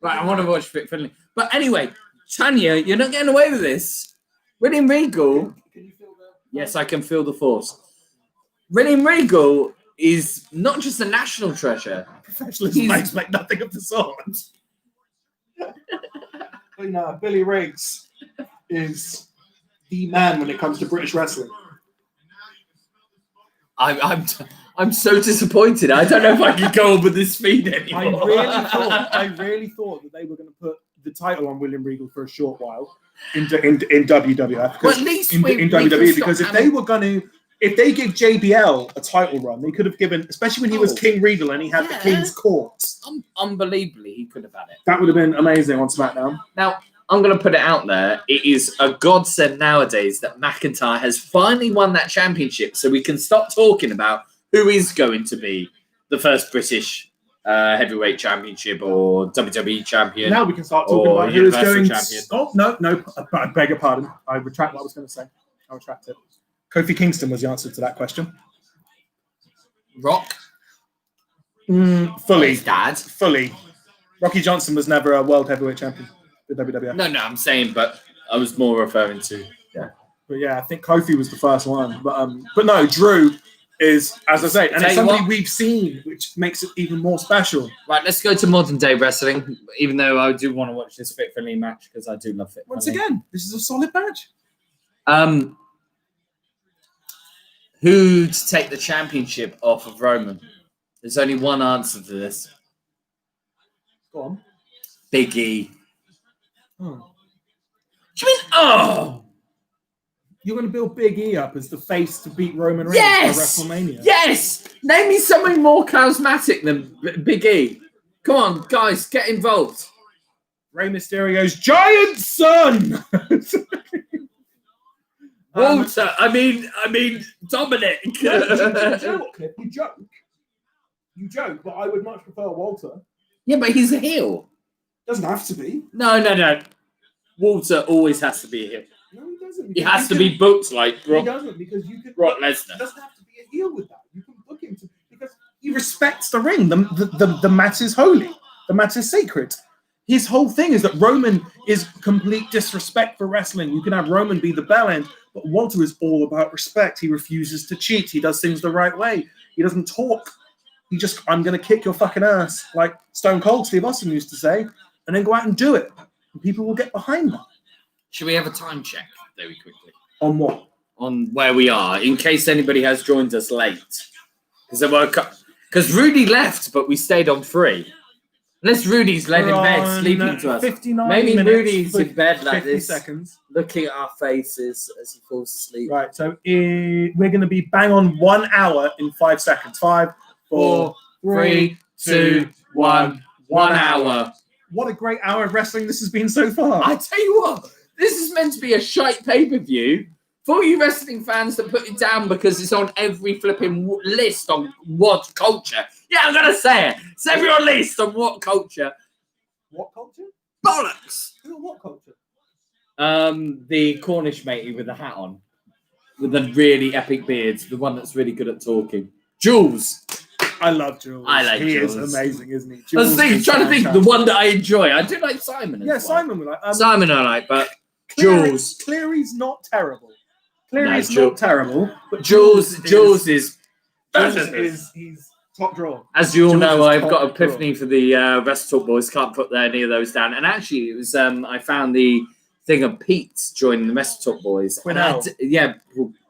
Right, I want to watch Fit Finley. But anyway, Tanya, you're not getting away with this. William Regal. Can you feel that? Yes, I can feel the force. William Regal is not just a national treasure. Professionalism makes like nothing of the sort. But no, Billy Riggs is the man when it comes to British wrestling. I'm so disappointed. I don't know if I can go on with this feed anymore. I really thought that they were going to put the title on William Regal for a short while in WWF. Well, at least in we WWE, can because stop if they were going to, if they give JBL a title run, they could have given, especially when he was King Regal and he had the King's Court. Unbelievably, he could have had it. That would have been amazing on SmackDown. Now, I'm going to put it out there. It is a godsend nowadays that McIntyre has finally won that championship, so we can stop talking about who is going to be the first British heavyweight championship or WWE champion. Now we can start talking or about who is Universal going. champion. Oh no! I beg your pardon. I retract what I was going to say. I retract it. Kofi Kingston was the answer to that question. Rock? Fully. His dad? Fully. Rocky Johnson was never a world heavyweight champion with WWF. No, I'm saying, but I was more referring to. Yeah. But yeah, I think Kofi was the first one. But no, Drew is, as I say, and Tell it's you somebody what. we've seen, which makes it even more special. Right, let's go to modern day wrestling, even though I do want to watch this Fit Finley match because I do love Fit Once Finley. again, this is a solid match. Who to take the championship off of Roman? There's only one answer to this. Go on. Big E. Oh. What do you mean? Oh, You're going to build Big E up as the face to beat Roman Reigns yes! for WrestleMania. Yes! Name me something more charismatic than Big E. Come on, guys, get involved. Rey Mysterio's giant son. Walter, I mean Dominic. Do you know what, Cliff? You joke, but I would much prefer Walter. Yeah, but he's a heel. Doesn't have to be. No. Walter always has to be a heel. No, he doesn't. He has to be booked like He doesn't, because you can. Brock He Lesnar. doesn't have to be a heel with that. You can book him to, because he respects the ring. The mat is holy. The mat is sacred. His whole thing is that Roman is complete disrespect for wrestling. You can have Roman be the bell end, but Walter is all about respect. He refuses to cheat. He does things the right way. He doesn't talk. He just, I'm going to kick your fucking ass, like Stone Cold Steve Austin used to say, and then go out and do it. And people will get behind that. Should we have a time check very quickly On what? on where we are, in case anybody has joined us late? Because Rudy left, but we stayed on 3. Unless Rudy's laid in bed sleeping to us. 59 Maybe minutes, Rudy's in bed like 50 this, seconds. looking at our faces as he falls asleep. Right, so we're going to be bang on 1 hour in 5 seconds. 5, 4, 3, 2, 1. 1 hour. What a great hour of wrestling this has been so far. I tell you what, this is meant to be a shite pay-per-view. For you wrestling fans that put it down because it's on every flipping list on what culture. Yeah, I'm going to say it. It's every list on what culture. What culture? Bollocks. What culture? The Cornish matey with the hat on. With the really epic beards. The one that's really good at talking. Jules. I love Jules. I like he Jules. is amazing, isn't he? I was Jules trying is to think fantastic. the one that I enjoy. I do like Simon as Yeah, well. Simon we like. Simon I like, but Cleary- Jules. Cleary's not terrible. Cleary's No, not terrible, but Jules is... Jules is he's Top draw. As you all know, George's I've got top epiphany for the WrestleTalk boys. Can't put any of those down. And actually, it was I found the thing of Pete joining the WrestleTalk boys. Quinnell.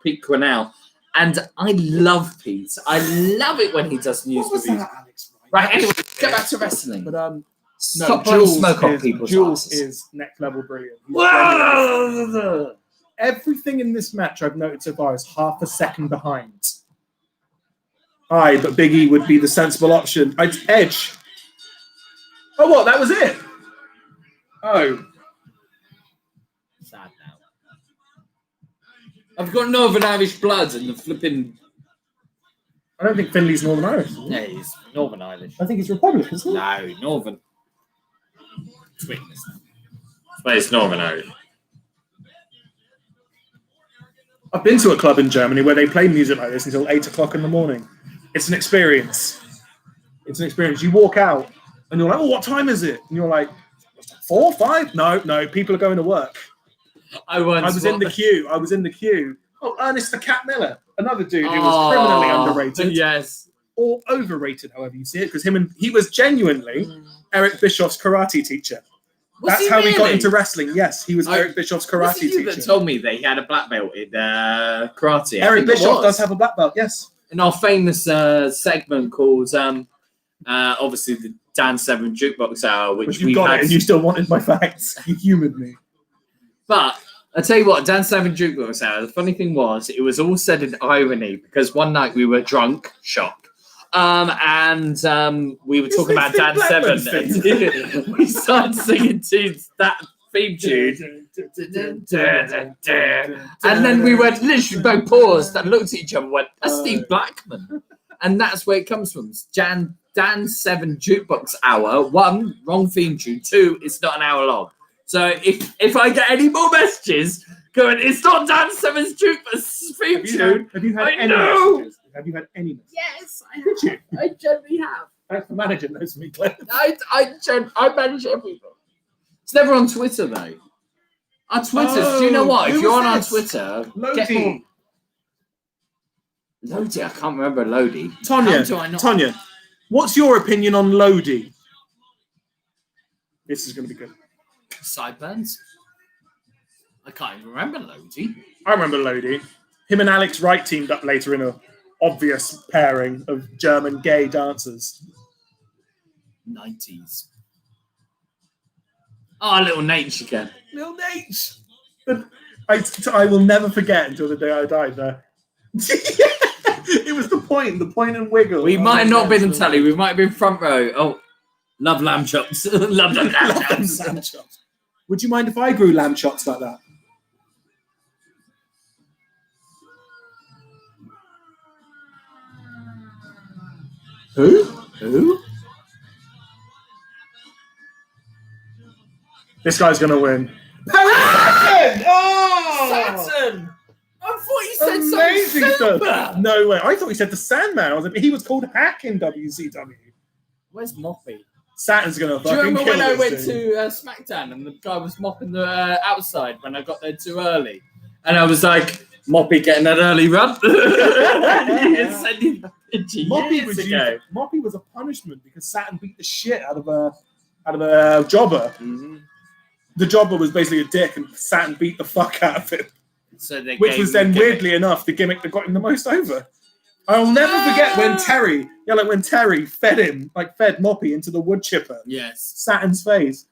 Pete Quinnell. And I love Pete. I love it when he does news What was reviews. that, Alex? Right, anyway, get back to wrestling. But Stop blowing smoke on is, people's Jules asses. is next level brilliant. He's Whoa! Everything in this match I've noted so far is half a second behind. Aye, but Big E would be the sensible option. Edge. Oh, what? That was it? Oh. Sad now. I've got Northern Irish blood and the flipping... I don't think Finley's Northern Irish. Is he? Yeah, he's Northern Irish. I think he's Republican, isn't he? No, Northern. It's weakness. But it's Northern Irish. I've been to a club in Germany where they play music like this until 8 o'clock in the morning. It's an experience. It's an experience. You walk out and you're like, oh, what time is it? And you're like, 4, 5? No, people are going to work. I was in the queue. Oh, Ernest the Cat Miller, another dude who was criminally underrated. Yes. Or overrated, however you see it, because he was genuinely Eric Bischoff's karate teacher. That's how he got into wrestling. Yes, he was Eric Bischoff's karate teacher. That told me that he had a black belt in karate. Eric Bischoff does have a black belt, yes. In our famous segment called, obviously, the Dan Severn Jukebox Hour, which you got it and you still wanted my facts. You humoured me. But I tell you what, Dan Severn Jukebox Hour, the funny thing was, it was all said in irony because one night we were drunk, shock. And we were talking about Dan Severn. We started singing to that theme tune. And then we went, literally both paused and looked at each other and went, that's Steve Blackman. And that's where it comes from. Dan Severn Jukebox Hour. 1, wrong theme tune. 2, it's not an hour long. So if I get any more messages going, it's not Dan Severn's Jukebox theme tune. Have you had any messages? Have you had any messages? Yes, I have. Did you? I generally have. Thanks for managing those for me, Claire. I manage everything. It's never on Twitter, though. Our Twitter, do you know what? If you're on our Twitter, Lodi. Lodi, I can't remember Lodi. Tonya, what's your opinion on Lodi? This is going to be good. Sideburns? I can't even remember Lodi. I remember Lodi. Him and Alex Wright teamed up later in a obvious pairing of German gay dancers. 90s. Oh, little Nate again. Little Nate. I will never forget until the day I died there. It was the point and wiggle. We might have not been in telly. We might have been front row. Oh, love lamb chops. Love lamb chops. Would you mind if I grew lamb chops like that? Who? This guy's going to win. Saturn! Oh! Saturn! I thought you said amazing something stuff. No way. I thought he said the Sandman. I was like, he was called Hack in WCW. Where's Moppy? Saturn's going to Do you fucking remember kill when I went this dude. to SmackDown and the guy was mopping the outside when I got there too early? And I was like, Moppy getting an early run? Moppy was a punishment because Saturn beat the shit out of a jobber. Mm-hmm. The jobber was basically a dick and Saturn beat the fuck out of him. So which was then, weirdly enough, the gimmick that got him the most over. I'll never forget when Terry fed Moppy into the wood chipper. Yes. Saturn's face.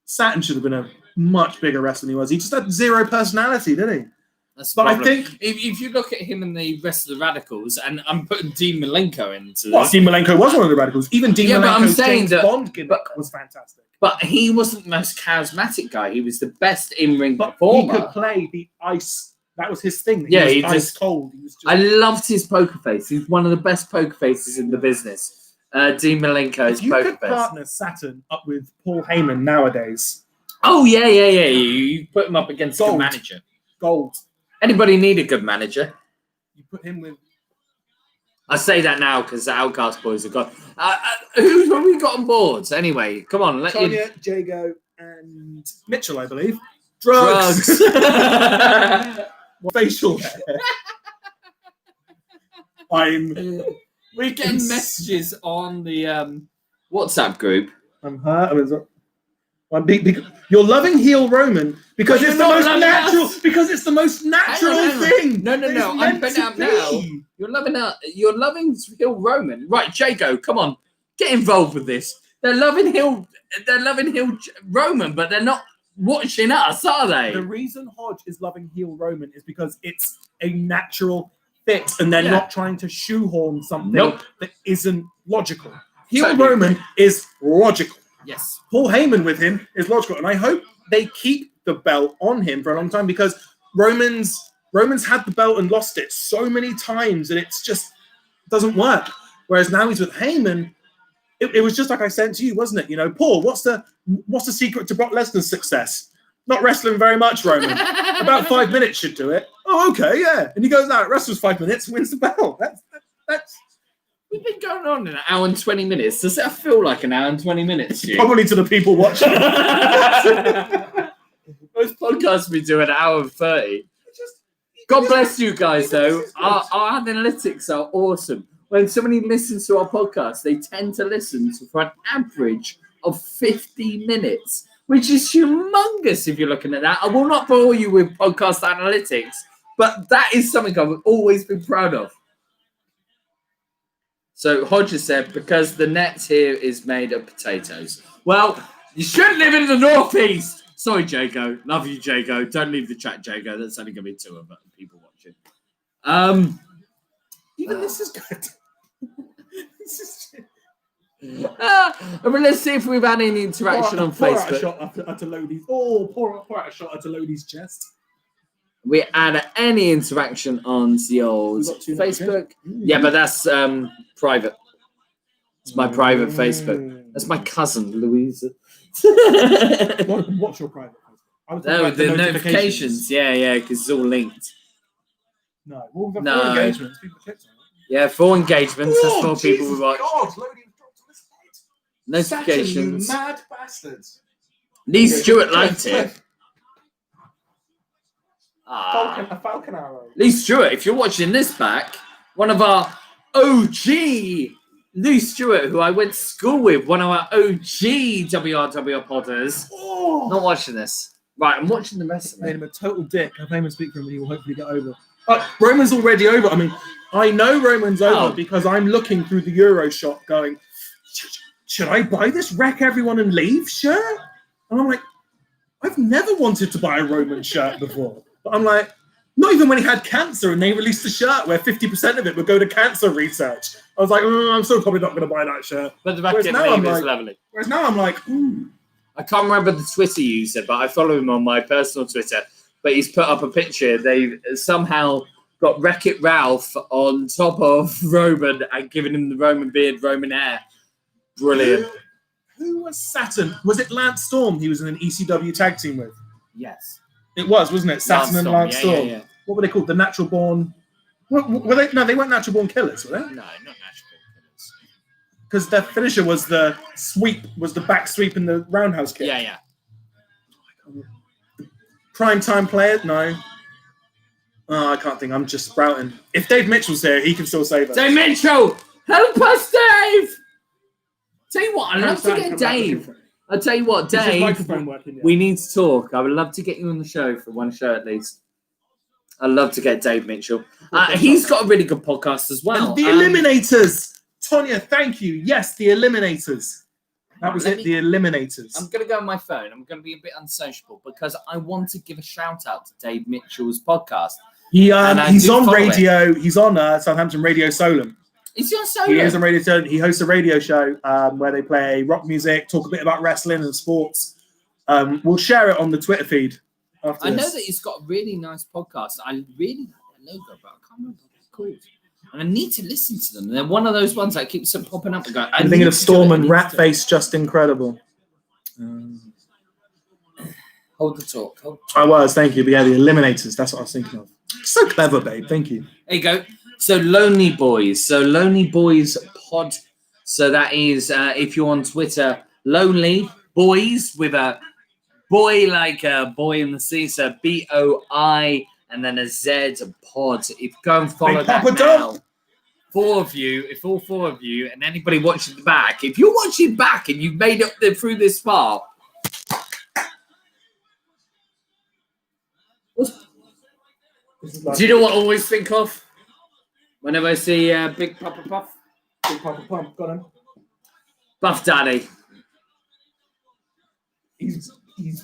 Saturn should have been a much bigger wrestler than he was. He just had zero personality, didn't he? That's but problem. I think if you look at him and the rest of the Radicals, and I'm putting Dean Malenko into well, this. Dean Malenko was one of the Radicals. Even Dean Malenko's James Bond gimmick was fantastic. But he wasn't the most charismatic guy. He was the best in-ring performer. He could play the ice. That was his thing. He was ice cold. He was just... I loved his poker face. He's one of the best poker faces in the business. Dean Malenko's you poker could face. Partner Saturn up with Paul Heyman nowadays. Oh, yeah. You put him up against a manager. Gold. Anybody need a good manager? You put him with... I say that now because the Outcast boys are gone. Who have we got on board? Anyway, come on. Tonya, Jago, and Mitchell, I believe. Drugs. Facial hair. We're getting messages on the WhatsApp group. I'm hurt. You're loving heel Roman because But it's the you're not most loving natural. us. Because it's the most natural Hang on. thing. No. that it's I'm meant putting to out now. be. You're loving heel Roman. Right, Jago, come on. Get involved with this. They're loving heel Roman, but they're not watching us, are they? The reason Hodge is loving heel Roman is because it's a natural fit, and they're Yeah. not trying to shoehorn something Nope. that isn't logical. Heel Totally. Roman is logical. Yes. Paul Heyman with him is logical, and I hope they keep the belt on him for a long time because Roman's had the belt and lost it so many times, and it's just doesn't work. Whereas now he's with Heyman. It was just like I said to you, wasn't it? You know, Paul, what's the secret to Brock Lesnar's success? Not wrestling very much, Roman. About 5 minutes should do it. Oh, okay, yeah. And he goes out, wrestles 5 minutes, and wins the belt. That's We've been going on an hour and 20 minutes. Does that feel like an hour and 20 minutes? To you? probably to the people watching. Most podcasts we do an hour and 30. God bless you guys, though. Our analytics are awesome. When somebody listens to our podcast, they tend to listen for an average of 50 minutes, which is humongous if you're looking at that. I will not bore you with podcast analytics, but that is something I've always been proud of. So Hodges said, because the net here is made of potatoes. Well, you shouldn't live in the Northeast. Sorry, Jago. Love you, Jago. Don't leave the chat, Jago. That's only going to be 2 of people watching. Even this is good. I mean, let's see if we've had any interaction on Pour out a Facebook. shot at Lodi's. Pour out a shot at Lodi's chest. We had any interaction on the old We've got 2 Facebook. Yeah, but that's private. It's my private Facebook. That's my cousin, Louisa. What's your private Facebook? I was talking No, about the notifications. Yeah, because it's all linked. No, well, we've got No. 4 engagements. People clicked on it. Yeah, 4 engagements. That's 4 people Jesus we watch. God, Lodi dropped on his head. Saturn, Notifications. you mad bastards. Lee Stewart liked it. A falcon arrow. Lee Stewart, if you're watching this back, one of our OG Lee Stewart, who I went to school with, one of our OG WRWRPODers. Oh. Not watching this. Right, I'm watching the rest of Made it. him a total dick. I've made him speak for him and he will hopefully get over. Roman's already over. I mean, I know Roman's over because I'm looking through the Euro shop going, should I buy this wreck everyone and leave shirt? And I'm like, I've never wanted to buy a Roman shirt before. But I'm like, not even when he had cancer and they released a shirt where 50% of it would go to cancer research. I was like, I'm still probably not going to buy that shirt. But the back Whereas end now I'm leave is like- lovely. Whereas now I'm like, I can't remember the Twitter user, but I follow him on my personal Twitter. But he's put up a picture. They've somehow got Wreck-It Ralph on top of Roman and given him the Roman beard, Roman hair. Brilliant. Who was Saturn? Was it Lance Storm he was in an ECW tag team with? Yes. It was, wasn't it? Saturn and Lance Storm. Yeah. What were they called? The Natural Born... Were they? No, they weren't Natural Born Killers, were they? No, not natural killers. Because their finisher was the sweep, was the back sweep in the roundhouse kick. Yeah. Prime time player? No. Oh, I can't think. I'm just sprouting. If Dave Mitchell's here, he can still save us. Dave Mitchell! Help us, Dave! Tell you what, I'd love to How's that get come Dave. out? I'll tell you what, Is his Dave, microphone working yet? we need to talk. I would love to get you on the show for one show at least. I'd love to get Dave Mitchell. He's got a really good podcast as well. And the Eliminators! Tonya, thank you. Yes, the Eliminators. That was Let it, me- the Eliminators. I'm going to go on my phone. I'm going to be a bit unsociable because I want to give a shout out to Dave Mitchell's podcast. He's do on follow radio. He's on Southampton Radio Solent. Is he on solo? He is on Radio Solent. He hosts a radio show where they play rock music, talk a bit about wrestling and sports. We'll share it on the Twitter feed after I know this. that he's got a really nice podcast. I really like that logo, but I can't remember what it's called. And I need to listen to them. They're one of those ones that keeps popping up and going. I'm thinking of Storm and Ratface, just incredible. Hold the talk. I was, thank you. But yeah, the Eliminators. That's what I was thinking of. So clever, babe. Thank you. There you go. So Lonely Boys. So Lonely Boys Pod. So that is, if you're on Twitter, Lonely Boys with a boy like a boy in the sea. So BOI and then a Z Pod. If go and follow Big that Papa now. Dog. 4 of you, if all 4 of you, and anybody watching the back, if you're watching back and you've made it through this far, do you know what I always think of whenever I see Big Papa Puff? Big Papa Pump, got him. Buff Daddy. He's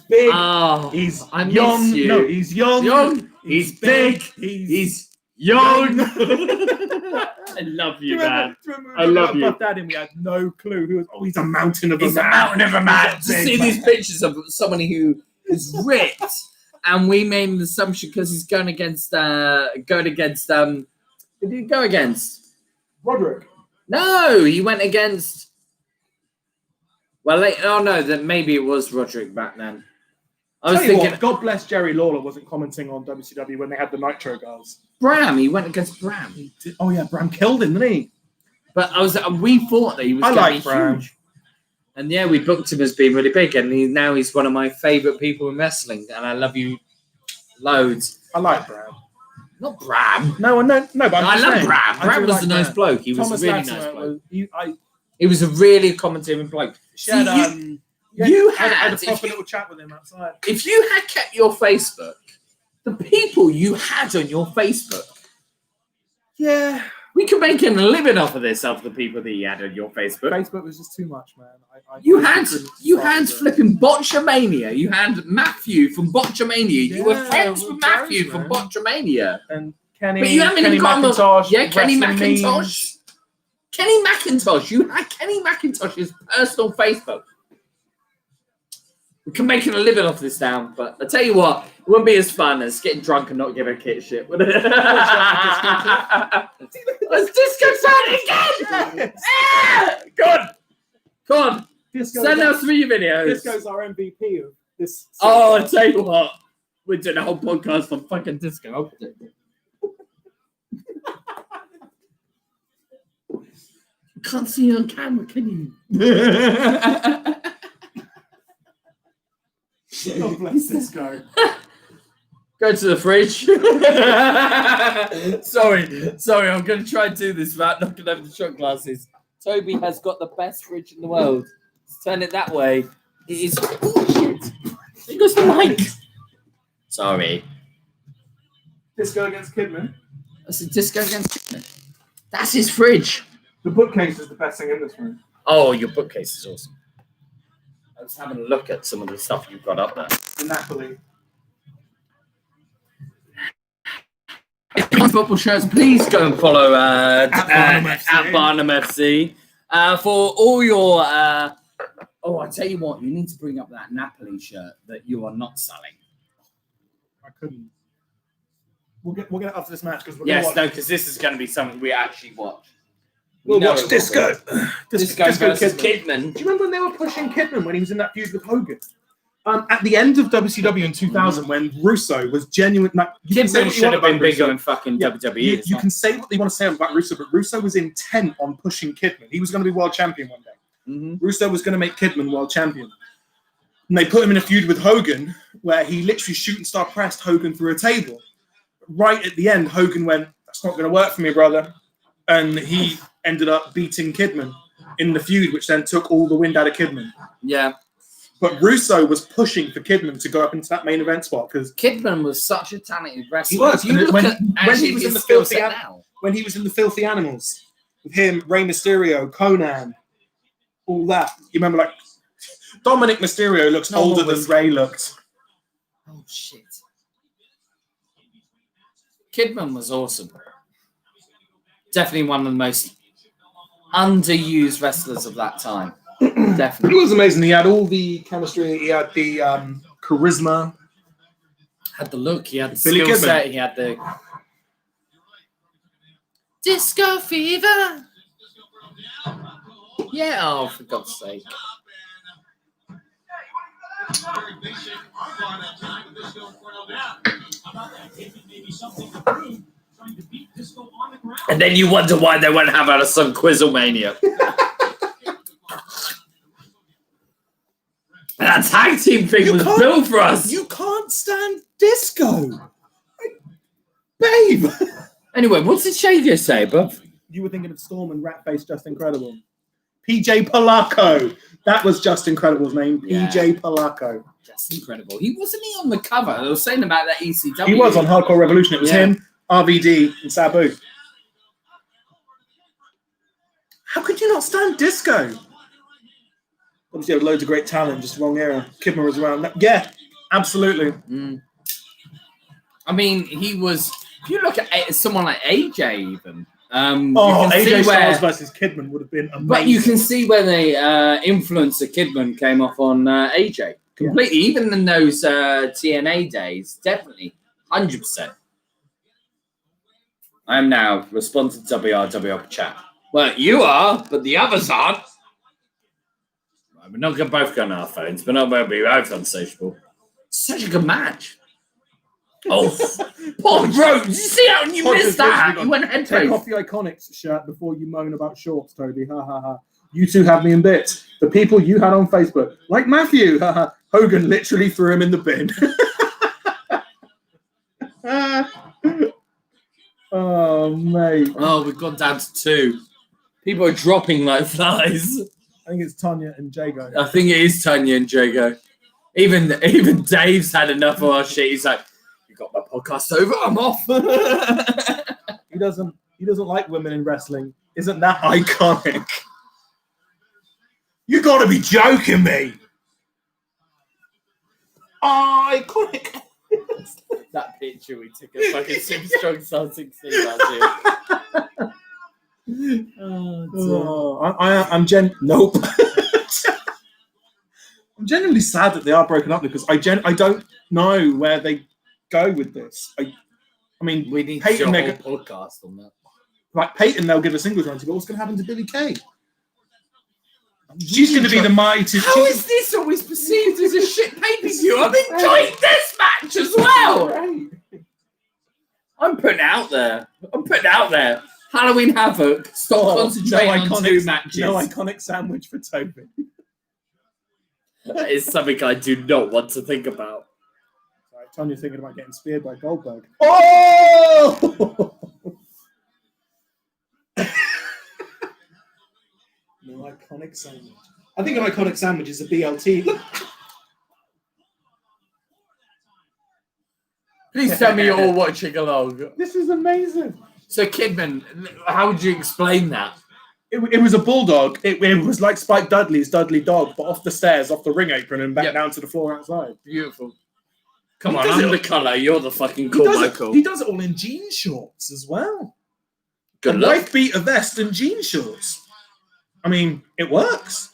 big. Oh, He's I miss young. you. No, he's young. Young. He's big. He's young. I love you, man. I love you. Buff Daddy, and we had no clue who was. Oh, he's a mountain of a He's man. a mountain of a man. To Big see man. these pictures of somebody who is ripped, and we made an assumption because he's going against. Who did he go against? Roderick. No, he went against. Well, then maybe it was Roderick back then. I was thinking. What, God bless Jerry Lawler wasn't commenting on WCW when they had the Nitro girls. Bram. He went against Bram. Oh yeah, Bram killed him, didn't he? But we thought that he was going to be Bram. huge. And yeah, we booked him as being really big, and now he's one of my favourite people in wrestling, and I love you loads. I like Bram. Not Bram. No, but I love Bram. Bram was a nice bloke. He was a really nice bloke. He was a really accommodating bloke. You had a proper little chat with him outside. If you had kept your Facebook, the people you had on your Facebook, yeah, we could make a living off of this, of the people that you had on your Facebook. Facebook was just too much, man. You had flipping Botchamania. You had Matthew from Botchamania. You were friends with Matthew from Botchamania. And Kenny, but you haven't Kenny McIntosh. Yeah, Kenny McIntosh. Memes. Kenny McIntosh. You had Kenny McIntosh's personal Facebook. We can make a living off this now, but I tell you what, it wouldn't be as fun as getting drunk and not giving a kid shit. Would it? Let's disco sound again! Yes. Go on. Send us 3 videos. Disco's our MVP of this. Oh, I tell you what, we're doing a whole podcast on fucking disco. You can't see you on camera, can you? God bless Disco. Go to the fridge. Sorry, I'm going to try and do this without knocking over the shot glasses. Toby has got the best fridge in the world. Let's turn it that way. It is bullshit. There goes the mic. Sorry. Disco against Kidman. That's a Disco against Kidman. That's his fridge. The bookcase is the best thing in this room. Oh, your bookcase is awesome. I was having a look at some of the stuff you've got up there. The Napoli. Football shirts, please go and follow at Barnum FC for all your. I tell you what, you need to bring up that Napoli shirt that you are not selling. I couldn't. We'll get it after this match because because this is going to be something we actually watch. We'll watch Disco. Disco versus Kidman. Do you remember when they were pushing Kidman when he was in that feud with Hogan? At the end of WCW in 2000, when Russo was genuine, Kidman should have been bigger in fucking WWE. You can say what you want to say about Russo, but Russo was intent on pushing Kidman. He was going to be world champion one day. Mm-hmm. Russo was going to make Kidman world champion. And they put him in a feud with Hogan, where he literally shooting star pressed Hogan through a table. Right at the end, Hogan went, "That's not going to work for me, brother," and he ended up beating Kidman in the feud, which then took all the wind out of Kidman. Yeah. But Russo was pushing for Kidman to go up into that main event spot because Kidman was such a talented wrestler. He was. You look when at he was in the Filthy Animals with him, Rey Mysterio, Conan, all that. You remember, like Dominic Mysterio looks older than Rey looked. Oh shit! Kidman was awesome. Definitely one of the most underused wrestlers of that time. Definitely. He was amazing. He had all the chemistry. He had the charisma. Had the look. He had the Billy skill Kidman. set. He had the disco fever. Yeah. Oh, for God's sake. And then you wonder why they won't have out of some Quizzlemania. That tag team thing was built for us. You can't stand disco. Babe. Anyway, what's the Shavier say, bruv? You were thinking of Storm and Rat-Face Just Incredible. PJ Polacco. That was Just Incredible's name. Yeah. PJ Polacco. Just incredible. Wasn't he on the cover? I was saying about that ECW. He was on Hardcore Revolution. It was him, RVD, and Sabu. How could you not stand disco? Obviously, had loads of great talent, just wrong era. Kidman was around. Yeah, absolutely. I mean, he was. If you look at someone like AJ, even. AJ Styles versus Kidman would have been amazing. But you can see where the influence of Kidman came off on AJ. Completely. Yeah. Even in those TNA days, definitely. 100%. I am now responding to WRWRPOD chat. Well, you are, but the others aren't. We're not going to both go on our phones. We're not going to be both unsociable. Such a good match. Oh, poor bro. Did you see how you missed that? You went head Take off the Iconics shirt before you moan about shorts, Toby. Ha ha ha. You two have me in bits. The people you had on Facebook, like Matthew. Ha ha. Hogan literally threw him in the bin. Oh, mate. Oh, we've gone down to 2. People are dropping like flies. I think it's Tanya and Jago. I think it is Tanya and Jago. Even Dave's had enough of our shit. He's like, you got my podcast over, I'm off. He doesn't like women in wrestling. Isn't that iconic? You gotta be joking me. Iconic. That picture we took of fucking Super Strong Style 16 last year. Nope. I'm genuinely sad that they are broken up because I don't know where they go with this. I mean, we need Peyton, a whole podcast on that. Like Peyton, they'll give a singles run to, but what's going to happen to Billie Kay? She's going to be the mighty. How is this always perceived as a shit pay-per-view? I'm enjoying this match as well. Right. I'm putting out there. Halloween Havoc. Stop concentrating on 2 matches. No iconic sandwich for Toby. That is something I do not want to think about. Right, Tanya's thinking about getting speared by Goldberg. Oh! No iconic sandwich. I think an iconic sandwich is a BLT. Look. Please tell me you're all watching along. This is amazing. So, Kidman, how would you explain that? It was a bulldog. It was like Spike Dudley's Dudley Dog, but off the stairs, off the ring apron, and back down to the floor outside. Beautiful. Come on, I'm the colour. You're the fucking cool Michael. He does it all in jean shorts as well. Good a luck. wife beater vest and jean shorts. I mean, it works.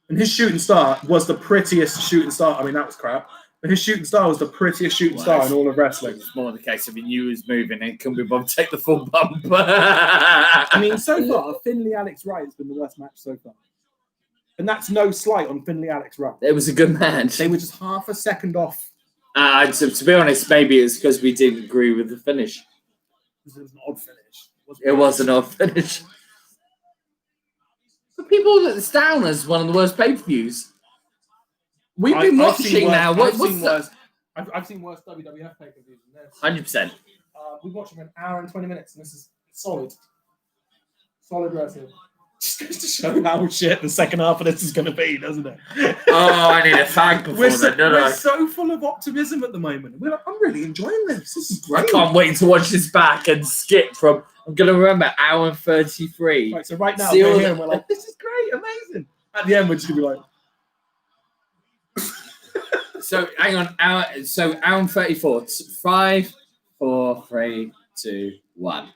And his shooting star was the prettiest shooting star. I mean, that was crap. But his shooting star was the prettiest shooting star in all of wrestling. It's more the case if he knew he was moving and couldn't be bothered to take the full bump. I mean, so far, Finlay Alex Wright has been the worst match so far. And that's no slight on Finlay Alex Wright. It was a good match. They were just half a second off. To be honest, maybe it's because we didn't agree with the finish. It was an odd finish. It was an odd finish. But people look this down as one of the worst pay-per-views. We've been watching now. I've seen worse WWF pay-per-views than this. 100%. We've watched them an hour and 20 minutes, and this is solid. Solid wrestling. Just goes to show how shit the second half of this is going to be, doesn't it? Oh, I need a fag before we're so full of optimism at the moment. We're like, I'm really enjoying this. This is great. I can't wait to watch this back and skip from, I'm going to remember, hour and 33. Right, so right now, we're here and we're like, this is great, amazing. At the end, we're just going to be like... So, hang on. Hour and 34. 5, 4, 3, 2, 1.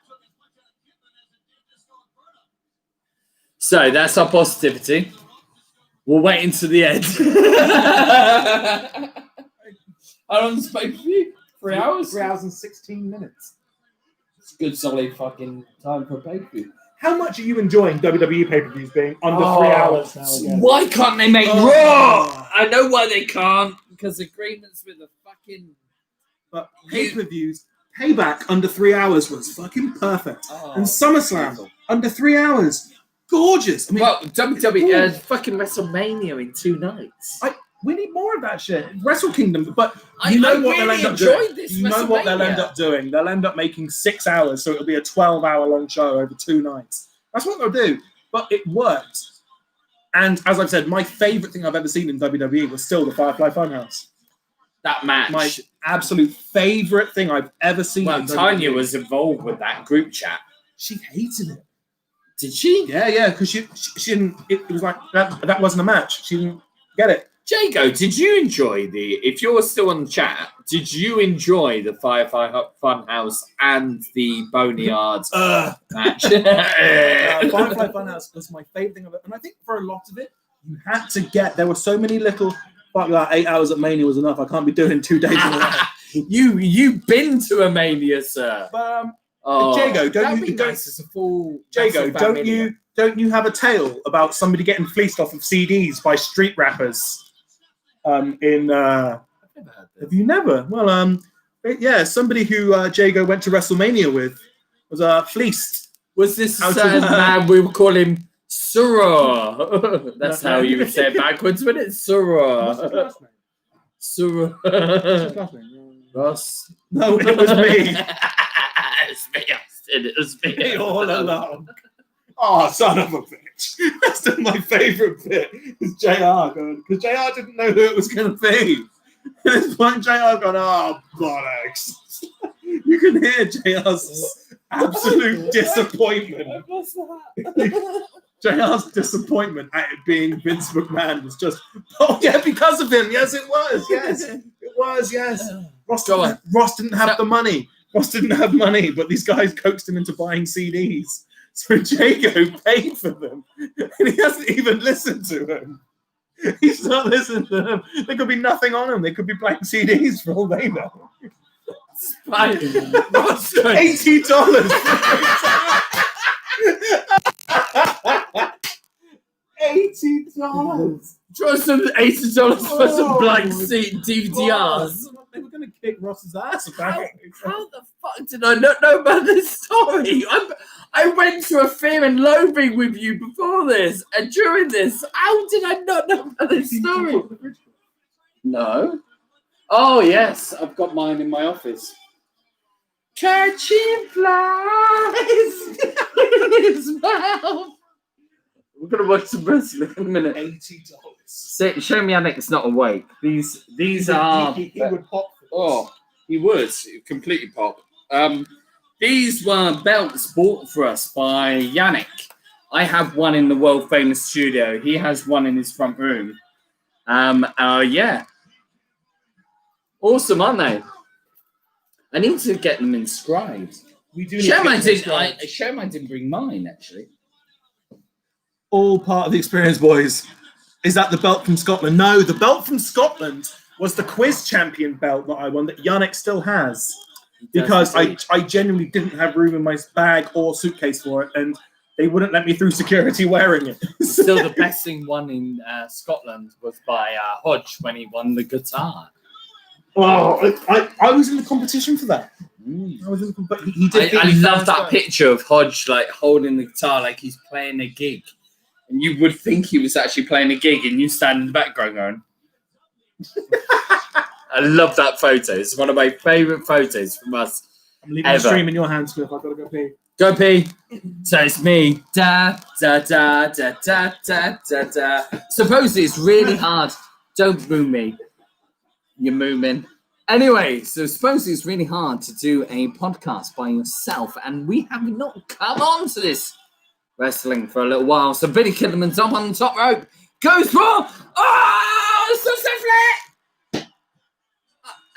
So, that's our positivity. We'll wait until the end. How long is the pay-per-view? 3 hours? 3 hours and 16 minutes. It's a good, solid fucking time for a pay-per-view. How much are you enjoying WWE pay-per-views being under 3 hours now? Again? Why can't they make Raw? I know why they can't. Because agreements with the fucking... But pay-per-views, Payback under 3 hours was fucking perfect. And SummerSlam under 3 hours. Gorgeous. I mean, well, WWE, fucking WrestleMania in 2 nights. We need more of that shit. Wrestle Kingdom, but I what really they'll end up enjoyed doing. this You know what they'll end WrestleMania. up doing? They'll end up making 6 hours, so it'll be a 12-hour long show over 2 nights. That's what they'll do. But it worked. And as I've said, my favorite thing I've ever seen in WWE was still the Firefly Funhouse. That match. My absolute favorite thing I've ever seen. Well, in Tanya WWE. was involved with that group chat. She hated it. Did she? Yeah, because she didn't. It was like that wasn't a match. She didn't get it. Jago, did you enjoy if you're still on the chat, did you enjoy the Firefly Funhouse and the Boneyard match? Firefly Funhouse was my favorite thing of it, and I think for a lot of it, you had to get. There were so many little. Like 8 hours at Mania was enough. I can't be doing 2 days in a row. You've been to a Mania, sir. Jago, Jago, don't you have a tale about somebody getting fleeced off of CDs by street rappers? Have you never? Well, yeah, somebody who Jago went to WrestleMania with was fleeced. Was this a certain man we would call him Surah? That's how you would say it backwards, wouldn't it? Surah. Surah. Ross. No, it was me. It's me, Austin. It was me. All along. Oh, son of a bitch. That's still my favourite bit. Is JR going, because JR didn't know who it was going to be. At this point, JR going, oh, bollocks. You can hear JR's absolute disappointment. JR's disappointment at it being Vince McMahon was just, oh, yeah, because of him. Yes, it was. Yes, it was. Yes. Ross didn't have the money. Ross didn't have money, but these guys coaxed him into buying CDs. So Jago paid for them, and he hasn't even listened to them. He's not listening to them. There could be nothing on them. They could be blank CDs for all they know. $80. $80. Try some $80 for some blank seat DVDRs. They were going to kick Ross's ass, apparently. How the fuck did I not know about this story? I went to a Fear and Loathing with you before this, and during this, how did I not know about this story? No. Oh, yes, I've got mine in my office. Catching flies in his mouth. We're going to watch some wrestling in a minute. $80. Show me Anik's not awake. These are... He would pop. Oh, he would. Completely pop. These were belts bought for us by Yannick. I have one in the world famous studio. He has one in his front room. Yeah. Awesome, aren't they? I need to get them inscribed. We do. Shame I didn't bring mine, actually. All part of the experience, boys. Is that the belt from Scotland? No, the belt from Scotland was the quiz champion belt that I won that Yannick still has. Because I genuinely didn't have room in my bag or suitcase for it, and they wouldn't let me through security wearing it. Still, the best thing won in Scotland was by Hodge when he won the guitar. Oh, I was in the competition for that. I was in the competition. He did. I love that picture of Hodge like holding the guitar like he's playing a gig, and you would think he was actually playing a gig, and you stand in the background going. I love that photo. It's one of my favourite photos from us. I'm leaving the stream in your hands, Cliff. I've got to go pee. Go pee. So it's me. Da da da da da da da da. Supposedly it's really hard. Don't moo me. You're mooing. Anyway, so supposedly it's really hard to do a podcast by yourself, and we have not come on to this wrestling for a little while. So Billy Kidman's up on the top rope. Goes for sunset flip!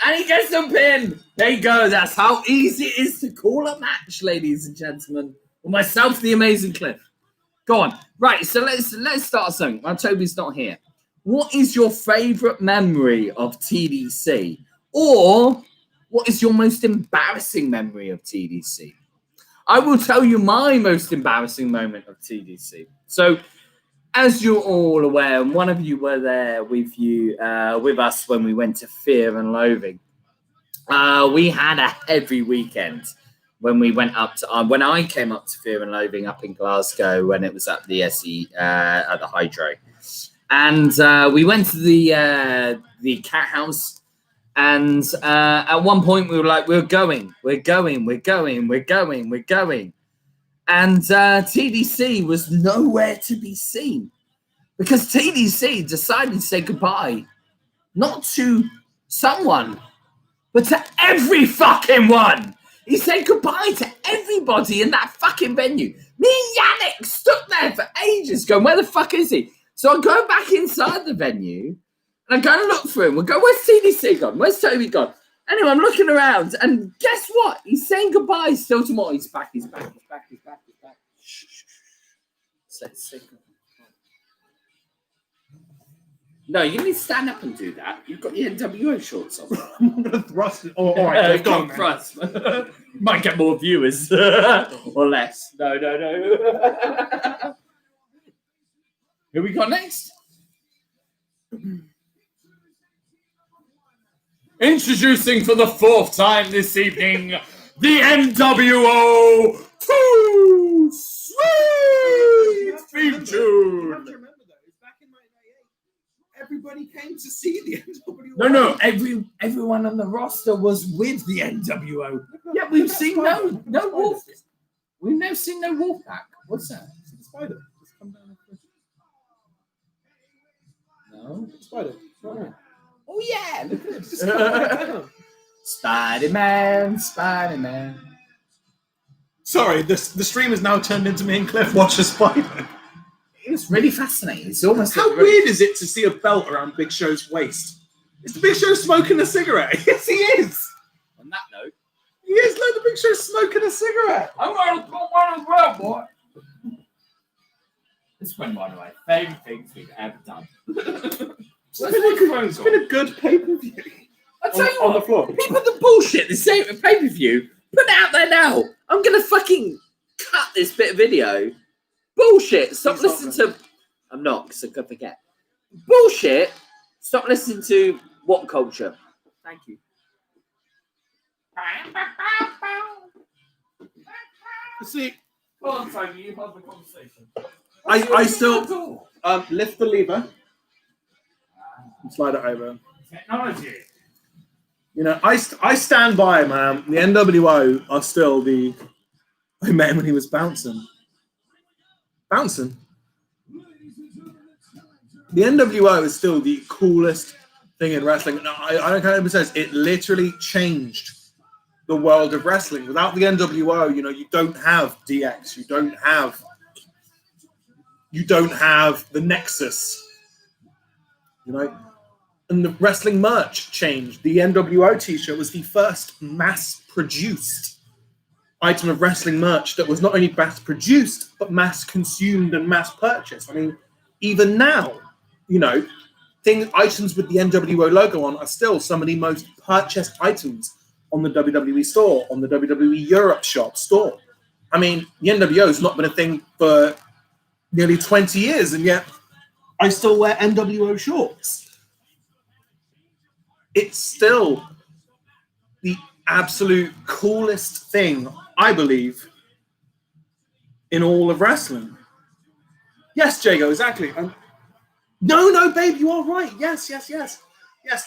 And he gets the pin. There you go. That's how easy it is to call a match, ladies and gentlemen. With myself, the amazing Cliff. Go on. Right, so let's start something. While Toby's not here. What is your favourite memory of TDC? Or what is your most embarrassing memory of TDC? I will tell you my most embarrassing moment of TDC. So, as you're all aware, and one of you were there with us when we went to Fear and Loathing. We had a heavy weekend when we went up to when I came up to Fear and Loathing up in Glasgow when it was at the SE at the Hydro. And we went to the cat house. And at one point we were like, we're going. And TDC was nowhere to be seen because TDC decided to say goodbye, not to someone, but to every fucking one. He said goodbye to everybody in that fucking venue. Me and Yannick stood there for ages going, where the fuck is he? So I go back inside the venue and I go and look for him. We go, where's TDC gone? Where's Toby gone? Anyway, I'm looking around and guess what? He's saying goodbye still tomorrow. He's back. No, you need to stand up and do that. You've got your NWO shorts on. I'm going to thrust it. Oh, all right, go on, thrust. Might get more viewers or less. No. Who we got next? Introducing for the 4th time this evening, the NWO Too Sweet theme tune. You have to remember though, it's back in 1998. Everybody came to see the NWO. No. Everyone on the roster was with the NWO. Yeah, we've seen no wolf. We've never seen no Wolfpack. What's that? It's the spider. Just come down. No. Spider. Right. Oh yeah, look at it. Just come down. Spider-Man. Sorry, the stream has now turned into me and Cliff watch a spider. It was really fascinating. It's almost How weird is it to see a belt around Big Show's waist? Is the Big Show smoking a cigarette? Yes, he is. On that note, He is. Look, the Big Show's smoking a cigarette. I'm going to put one as well, boy. This is one of my favourite things we've ever done. It's been a good pay-per-view. I tell you On what, the floor. people the bullshit the same at pay-per-view, put it out there now. I'm going to fucking cut this bit of video. Bullshit. Stop listening to... I'm not, because I could forget. Bullshit. Stop listening to What Culture. Thank you. See, Go on, Tony, you have the conversation. I still lift the lever and slide it over. Technology. You know, I stand by, man. The NWO are still the... I met him when he was bouncing. Bouncing? The NWO is still the coolest thing in wrestling. No, I don't care what it says. It literally changed the world of wrestling. Without the NWO, you know, you don't have DX. You don't have the Nexus. You know? And the wrestling merch changed. The NWO t-shirt was the first mass-produced item of wrestling merch that was not only mass-produced, but mass-consumed and mass-purchased. I mean, even now, you know, items with the NWO logo on are still some of the most purchased items on the WWE store, on the WWE Europe shop store. I mean, the NWO has not been a thing for nearly 20 years, and yet I still wear NWO shorts. It's still the absolute coolest thing, I believe, in all of wrestling. Yes, Jago, exactly. No, babe, you are right. Yes. Yes,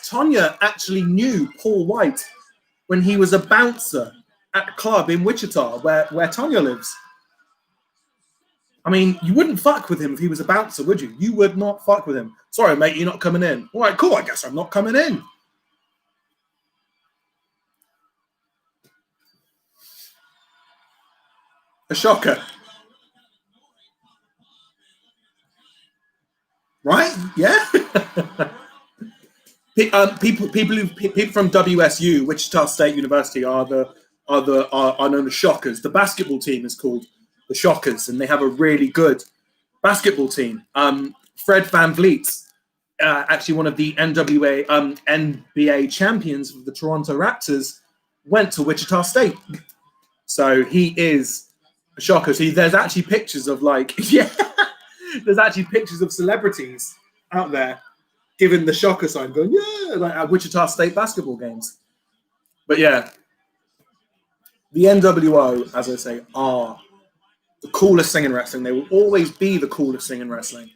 Tonya actually knew Paul White when he was a bouncer at a club in Wichita, where Tonya lives. I mean, you wouldn't fuck with him if he was a bouncer, would you? You would not fuck with him. Sorry, mate, you're not coming in. All right, cool. I guess I'm not coming in. A shocker. Right? Yeah. People from WSU, Wichita State University, are known as Shockers. The basketball team is called the Shockers, and they have a really good basketball team. Fred VanVleet, actually one of the NBA champions of the Toronto Raptors, went to Wichita State. So he is a Shocker. See, there's actually pictures of there's actually pictures of celebrities out there giving the Shocker sign, going, yeah, like at Wichita State basketball games. But yeah, the NWO, as I say, are the coolest thing in wrestling. They will always be the coolest thing in wrestling.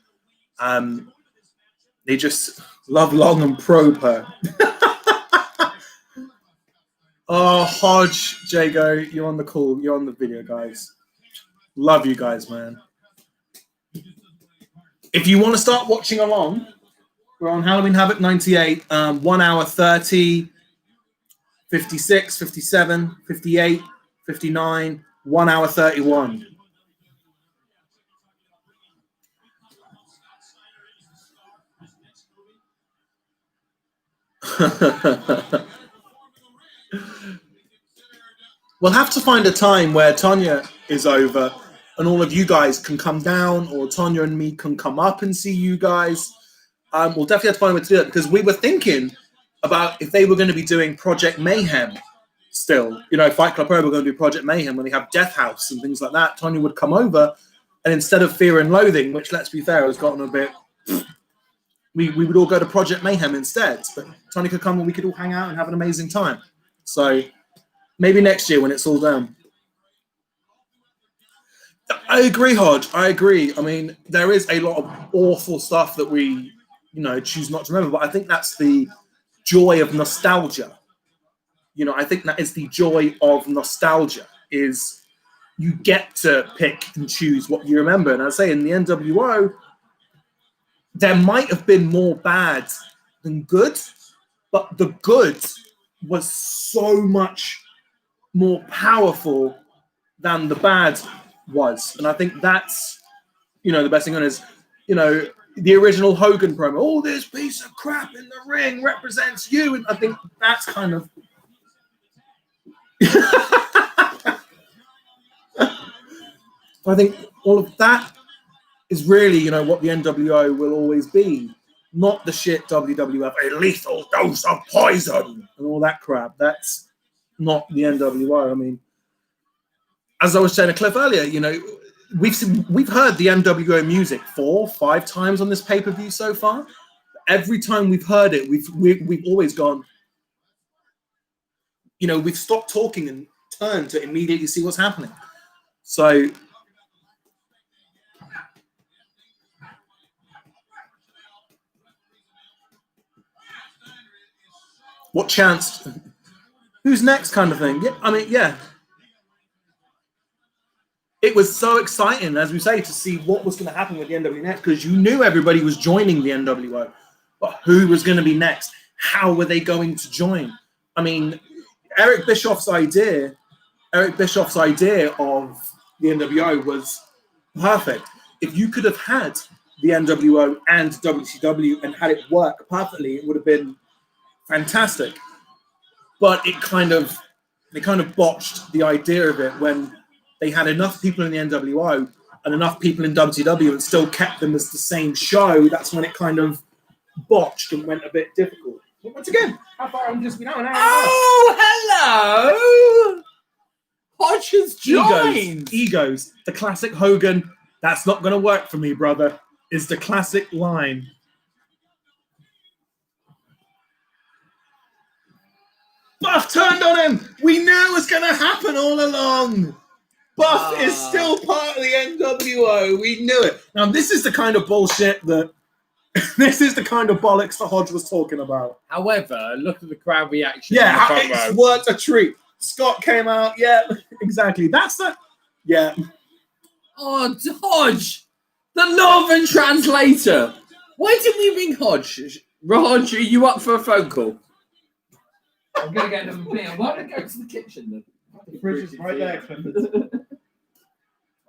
They just love long and probe her. Oh, Hodge, Jago, you're on the call. You're on the video, guys. Love you guys, man. If you want to start watching along, we're on Halloween Havoc 98, 1 hour 30, 56, 57, 58, 59, 1 hour 31. We'll have to find a time where Tanya is over and all of you guys can come down, or Tanya and me can come up and see you guys. We'll definitely have to find a way to do that, because we were thinking about if they were going to be doing Project Mayhem still. You know, Fight Club Pro were going to do Project Mayhem when they have Death House and things like that. Tanya would come over, and instead of Fear and Loathing, which, let's be fair, has gotten a bit... We would all go to Project Mayhem instead. But Tanya could come and we could all hang out and have an amazing time. So maybe next year when it's all done. I agree, Hodge. I agree. I mean, there is a lot of awful stuff that we, choose not to remember. But I think that's the joy of nostalgia. I think that is the joy of nostalgia, is you get to pick and choose what you remember. And I say in the NWO, there might have been more bad than good, but the good was so much more powerful than the bad was. And I think that's, the best thing on is, the original Hogan promo, all this piece of crap in the ring represents you. And I think that's kind of... I think all of that is really, what the NWO will always be. Not the shit WWF, a lethal dose of poison and all that crap. That's not the NWO. I mean, as I was saying to Cliff earlier, we've heard the NWO music 4 or 5 times on this pay-per-view so far. Every time we've heard it, we've always gone, we've stopped talking and turned to immediately see what's happening. So... what chance? Who's next kind of thing? Yeah, I mean, yeah. It was so exciting, as we say, to see what was going to happen with the NWO next, because you knew everybody was joining the NWO. But who was going to be next? How were they going to join? I mean, Eric Bischoff's idea of the NWO was perfect. If you could have had the NWO and WCW and had it work perfectly, it would have been fantastic. But they kind of botched the idea of it when they had enough people in the NWO and enough people in WCW and still kept them as the same show. That's when it kind of botched and went a bit difficult. But once again, how far I'm just an hour. Oh, hello! Hodge has joined. Egos. The classic Hogan, that's not going to work for me, brother, is the classic line. Buff turned on him. We knew it was going to happen all along. Buff is still part of the NWO. We knew it. Now, this is the kind of bullshit that... this is the kind of bollocks that Hodge was talking about. However, look at the crowd reaction. Yeah, it's worked a treat. Scott came out. Yeah, exactly. That's the... Yeah. Oh, Hodge. The Northern translator. Why didn't we ring Hodge? Hodge, are you up for a phone call? I'm going to get another beer. Why don't I go to the kitchen then? The fridge is right there,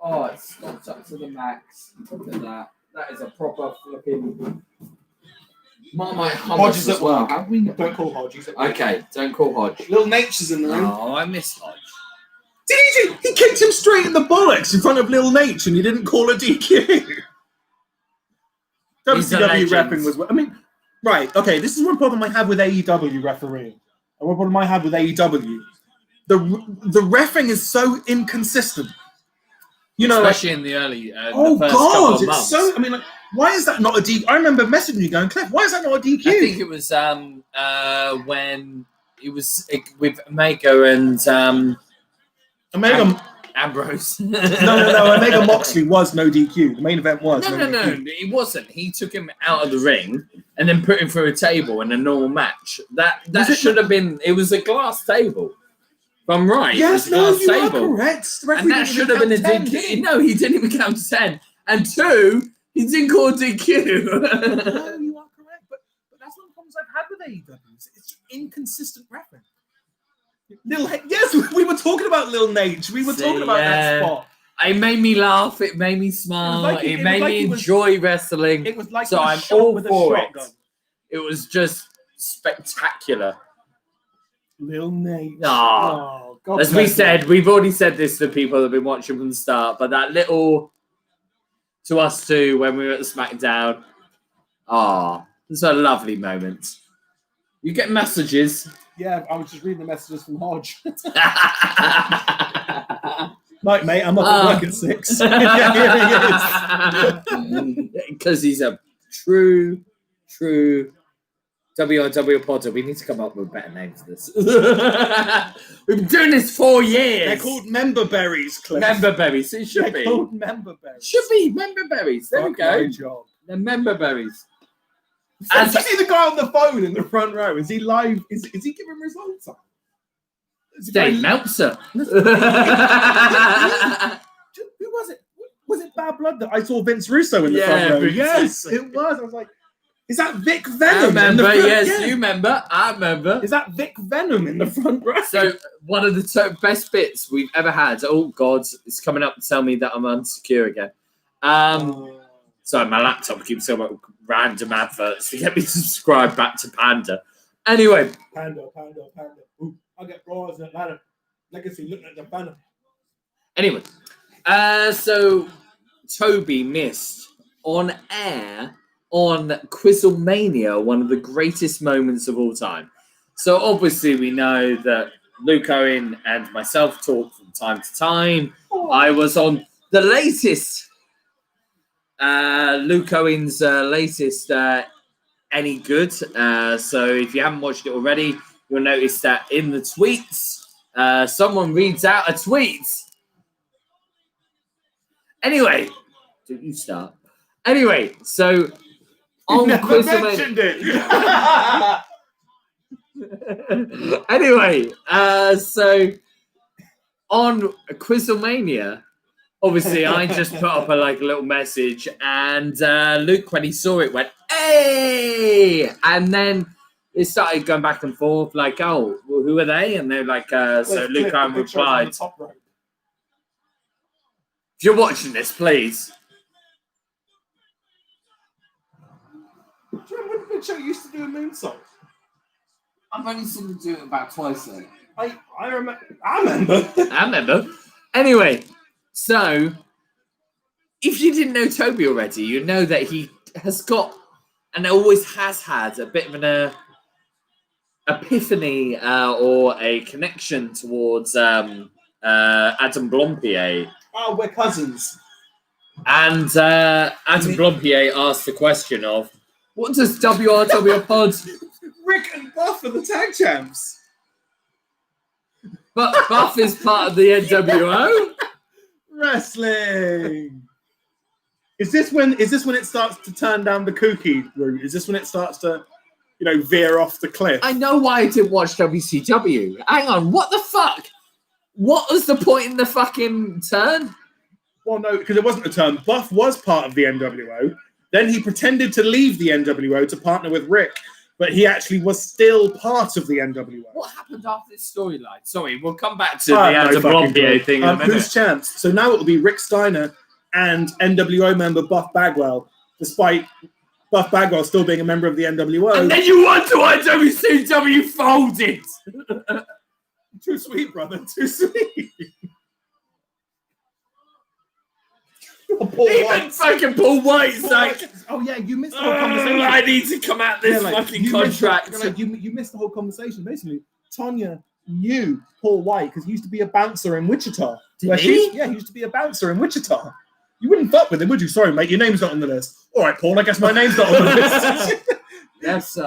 Oh, it's stocked up to the max. Look at that. That is a proper flipping... Marmite hummus Hodge is as at well. work. Don't call Hodge. He's at work. Okay, don't call Hodge. Little Nature's in the room. Oh, I miss Hodge. Did he do? He kicked him straight in the bollocks in front of Lil Nate and you didn't call a DQ. WCW repping was... I mean, right, okay, this is one problem I have with AEW refereeing. And one problem I have with AEW. The reffing is so inconsistent. Especially in the early the first God, couple of months. It's so... I mean, like, why is that not a DQ? I remember messaging you going, Cliff, why is that not a DQ? I think it was when it was with Omega and... Omega Ambrose. No. Omega Moxley was no DQ. The main event was No, DQ. it wasn't. He took him out of the ring and then put him through a table in a normal match. That should have been. It was a glass table. If I'm right. Yes, it was a you glass are table. correct. The And referee that didn't should have been a even count 10, DQ. did he? No, he didn't even count to 10. And 2, he didn't call DQ. No, you are correct. But that's one of the problems I've had with AEW. It's inconsistent refereeing. Yes, we were talking about Lil Nate. We were talking about that spot. It made me laugh. It made me smile. It made me enjoy wrestling. It was like so I'm all for it. It was just spectacular. Lil Nate. Oh, God as we said, we've already said this to people that have been watching from the start, but that little to us too when we were at the SmackDown. It's a lovely moment. You get messages. Yeah, I was just reading the messages from Hodge. Night, mate. I'm up at work at 6. Yeah, here he is. Because he's a true WRWRPOD. We need to come up with a better name for this. We've been doing this 4 years. They're called member berries, Cliff. Member berries. It should They're be. called member berries. Should be member berries. There we go. Job. They're member berries. Did you see the guy on the phone in the front row? Is he live? Is he giving results on? Dave Meltzer. Who was it? Was it Bad Blood that I saw Vince Russo in the front row? Yes, it was. I was like, is that Vic Venom? I remember, yes, yeah. you remember. I remember. Is that Vic Venom in the front row? So, one of the best bits we've ever had. Oh, God, it's coming up to tell me that I'm unsecure again. Sorry, my laptop keeps saying about random adverts to get me to subscribe back to Panda. Anyway. Panda. Ooh, I get bras in Atlanta. Legacy looking at the banner. Anyway, so Toby missed on air on Quizzlemania, one of the greatest moments of all time. So obviously we know that Luke Owen and myself talk from time to time. I was on the latest, Luke Owen's latest Any Good. So if you haven't watched it already, you'll notice that in the tweets, someone reads out a tweet. Anyway, did you start? Anyway, so on Quizzlemania. Anyway, so on Quizzlemania, obviously I just put up a little message, and Luke, when he saw it, went, "Hey!" And then it started going back and forth, like, "Oh, well, who are they?" And they're like, so Luke Owen replied, "If you're watching this, please." Do you remember when Big Show used to do a moonsault? I've only seen him do it about twice though. I remember. Anyway, so if you didn't know Toby already, you know that he has got and always has had a bit of an epiphany or a connection towards Adam Blompier. Oh, we're cousins. And Adam Blompier asked the question of, what does WRWRPOD... Rick and Buff are the tag champs. But Buff is part of the NWO. Wrestling. Is this when it starts to turn down the kooky route? Is this when it starts to, veer off the cliff? I know why I didn't watch WCW. Hang on, what the fuck? What was the point in the fucking turn? Well, no, because it wasn't a turn. Buff was part of the NWO. Then he pretended to leave the NWO to partner with Rick, but he actually was still part of the NWO. What happened after this storyline? Sorry, we'll come back to the Adam Blompier thing in a minute. Who's chance? So now it will be Rick Steiner and NWO member Buff Bagwell, despite Buff Bagwell still being a member of the NWO. And then you wonder why WCW folded. Too sweet, brother. Too sweet. Even fucking Paul White's like, oh yeah, you missed the whole conversation. I need to come out this fucking contract. You missed the whole conversation. Basically, Tonya knew Paul White because he used to be a bouncer in Wichita. Did he? Yeah, he used to be a bouncer in Wichita. You wouldn't fuck with him, would you? Sorry, mate, your name's not on the list. All right, Paul, I guess my name's not on the list. Yes, sir.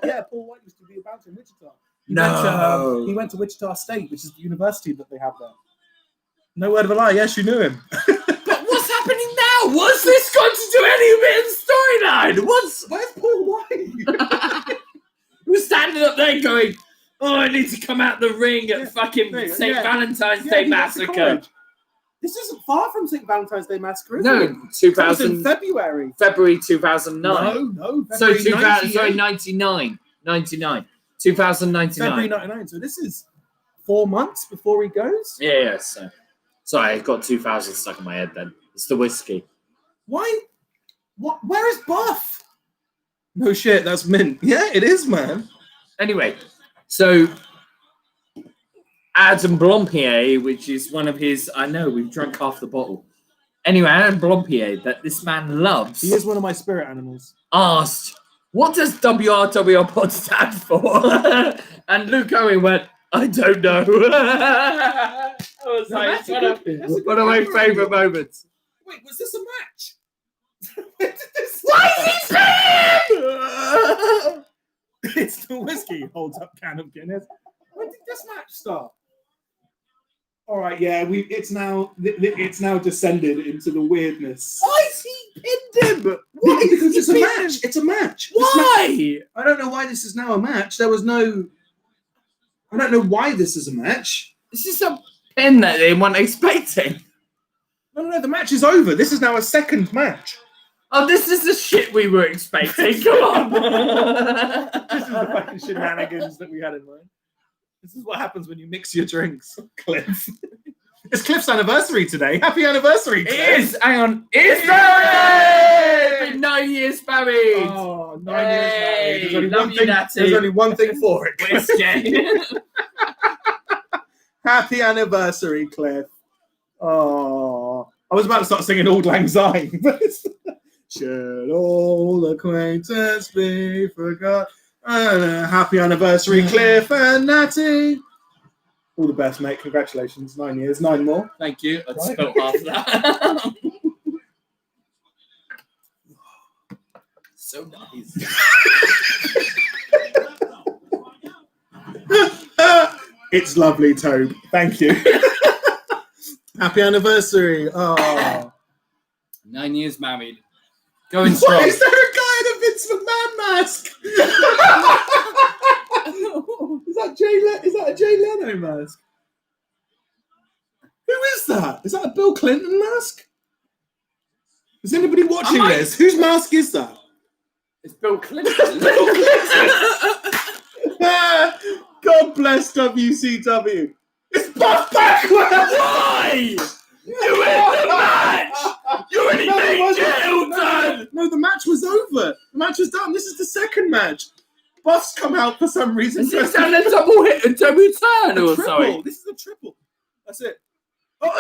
Yeah, Paul White used to be a bouncer in Wichita. He went to Wichita State, which is the university that they have there. No word of a lie. Yes, you knew him. But what's happening now? What's this got to do any of it in storyline? Where's Paul White? He was standing up there going, "Oh, I need to come out the ring at fucking St. Valentine's Day Massacre." This isn't far from St. Valentine's Day Massacre, is No, it? 2000 in February. February 2009. No. So February 99. 2099. February 99. So this is 4 months before he goes? Yeah. So, sorry, I got 2000 stuck in my head then. It's the whiskey. Why? What? Where is Buff? No shit, that's mint. Yeah, it is, man. Anyway, so Adam Blompier, which is one of his, I know, we've drunk half the bottle. Anyway, Adam Blompier, that this man loves. He is one of my spirit animals. Asked, what does WRWRPOD stand for? And Luke Owen went, I don't know. I was like, one of my favourite moments. Wait, was this a match? Why is he spinning? It's the whiskey holds up can of Guinness. When did this match start? All right, yeah, it's now descended into the weirdness. Why is he pinned him? Why? Because it's a match. It's a match. Why? I don't know why this is now a match. I don't know why this is a match. This is a pin that they weren't expecting. No. The match is over. This is now a second match. Oh, this is the shit we were expecting. Come on. This is the fucking shenanigans that we had in mind. This is what happens when you mix your drinks, Cliff. It's Cliff's anniversary today. Happy anniversary, Cliff. It is. Hang on. It's married! Been 9 years married. Oh, 9 years married. There's only one thing for it. Whiskey. Happy anniversary, Cliff. Oh, I was about to start singing Auld Lang Syne. Should all acquaintance be forgot? Happy anniversary, Cliff and Natty. All the best, mate. Congratulations. 9 years, 9 more. Thank you. I spilled half of that. So nice. It's lovely, Tobe. Thank you. Happy anniversary. Oh. 9 years married. Going strong. Why is there a guy in a Vince McMahon mask? Is that a Jay Leno mask? Who is that? Is that a Bill Clinton mask? Is anybody watching this? Whose mask is that? It's Bill Clinton. God bless WCW. It's Buff Backward! Why? You win the match! You already made jail done! No, the match was over. The match was done. This is the second match. Buff's come out for some reason. Is this a double hit, a double turn or something? something? This is a triple. That's it. Oh,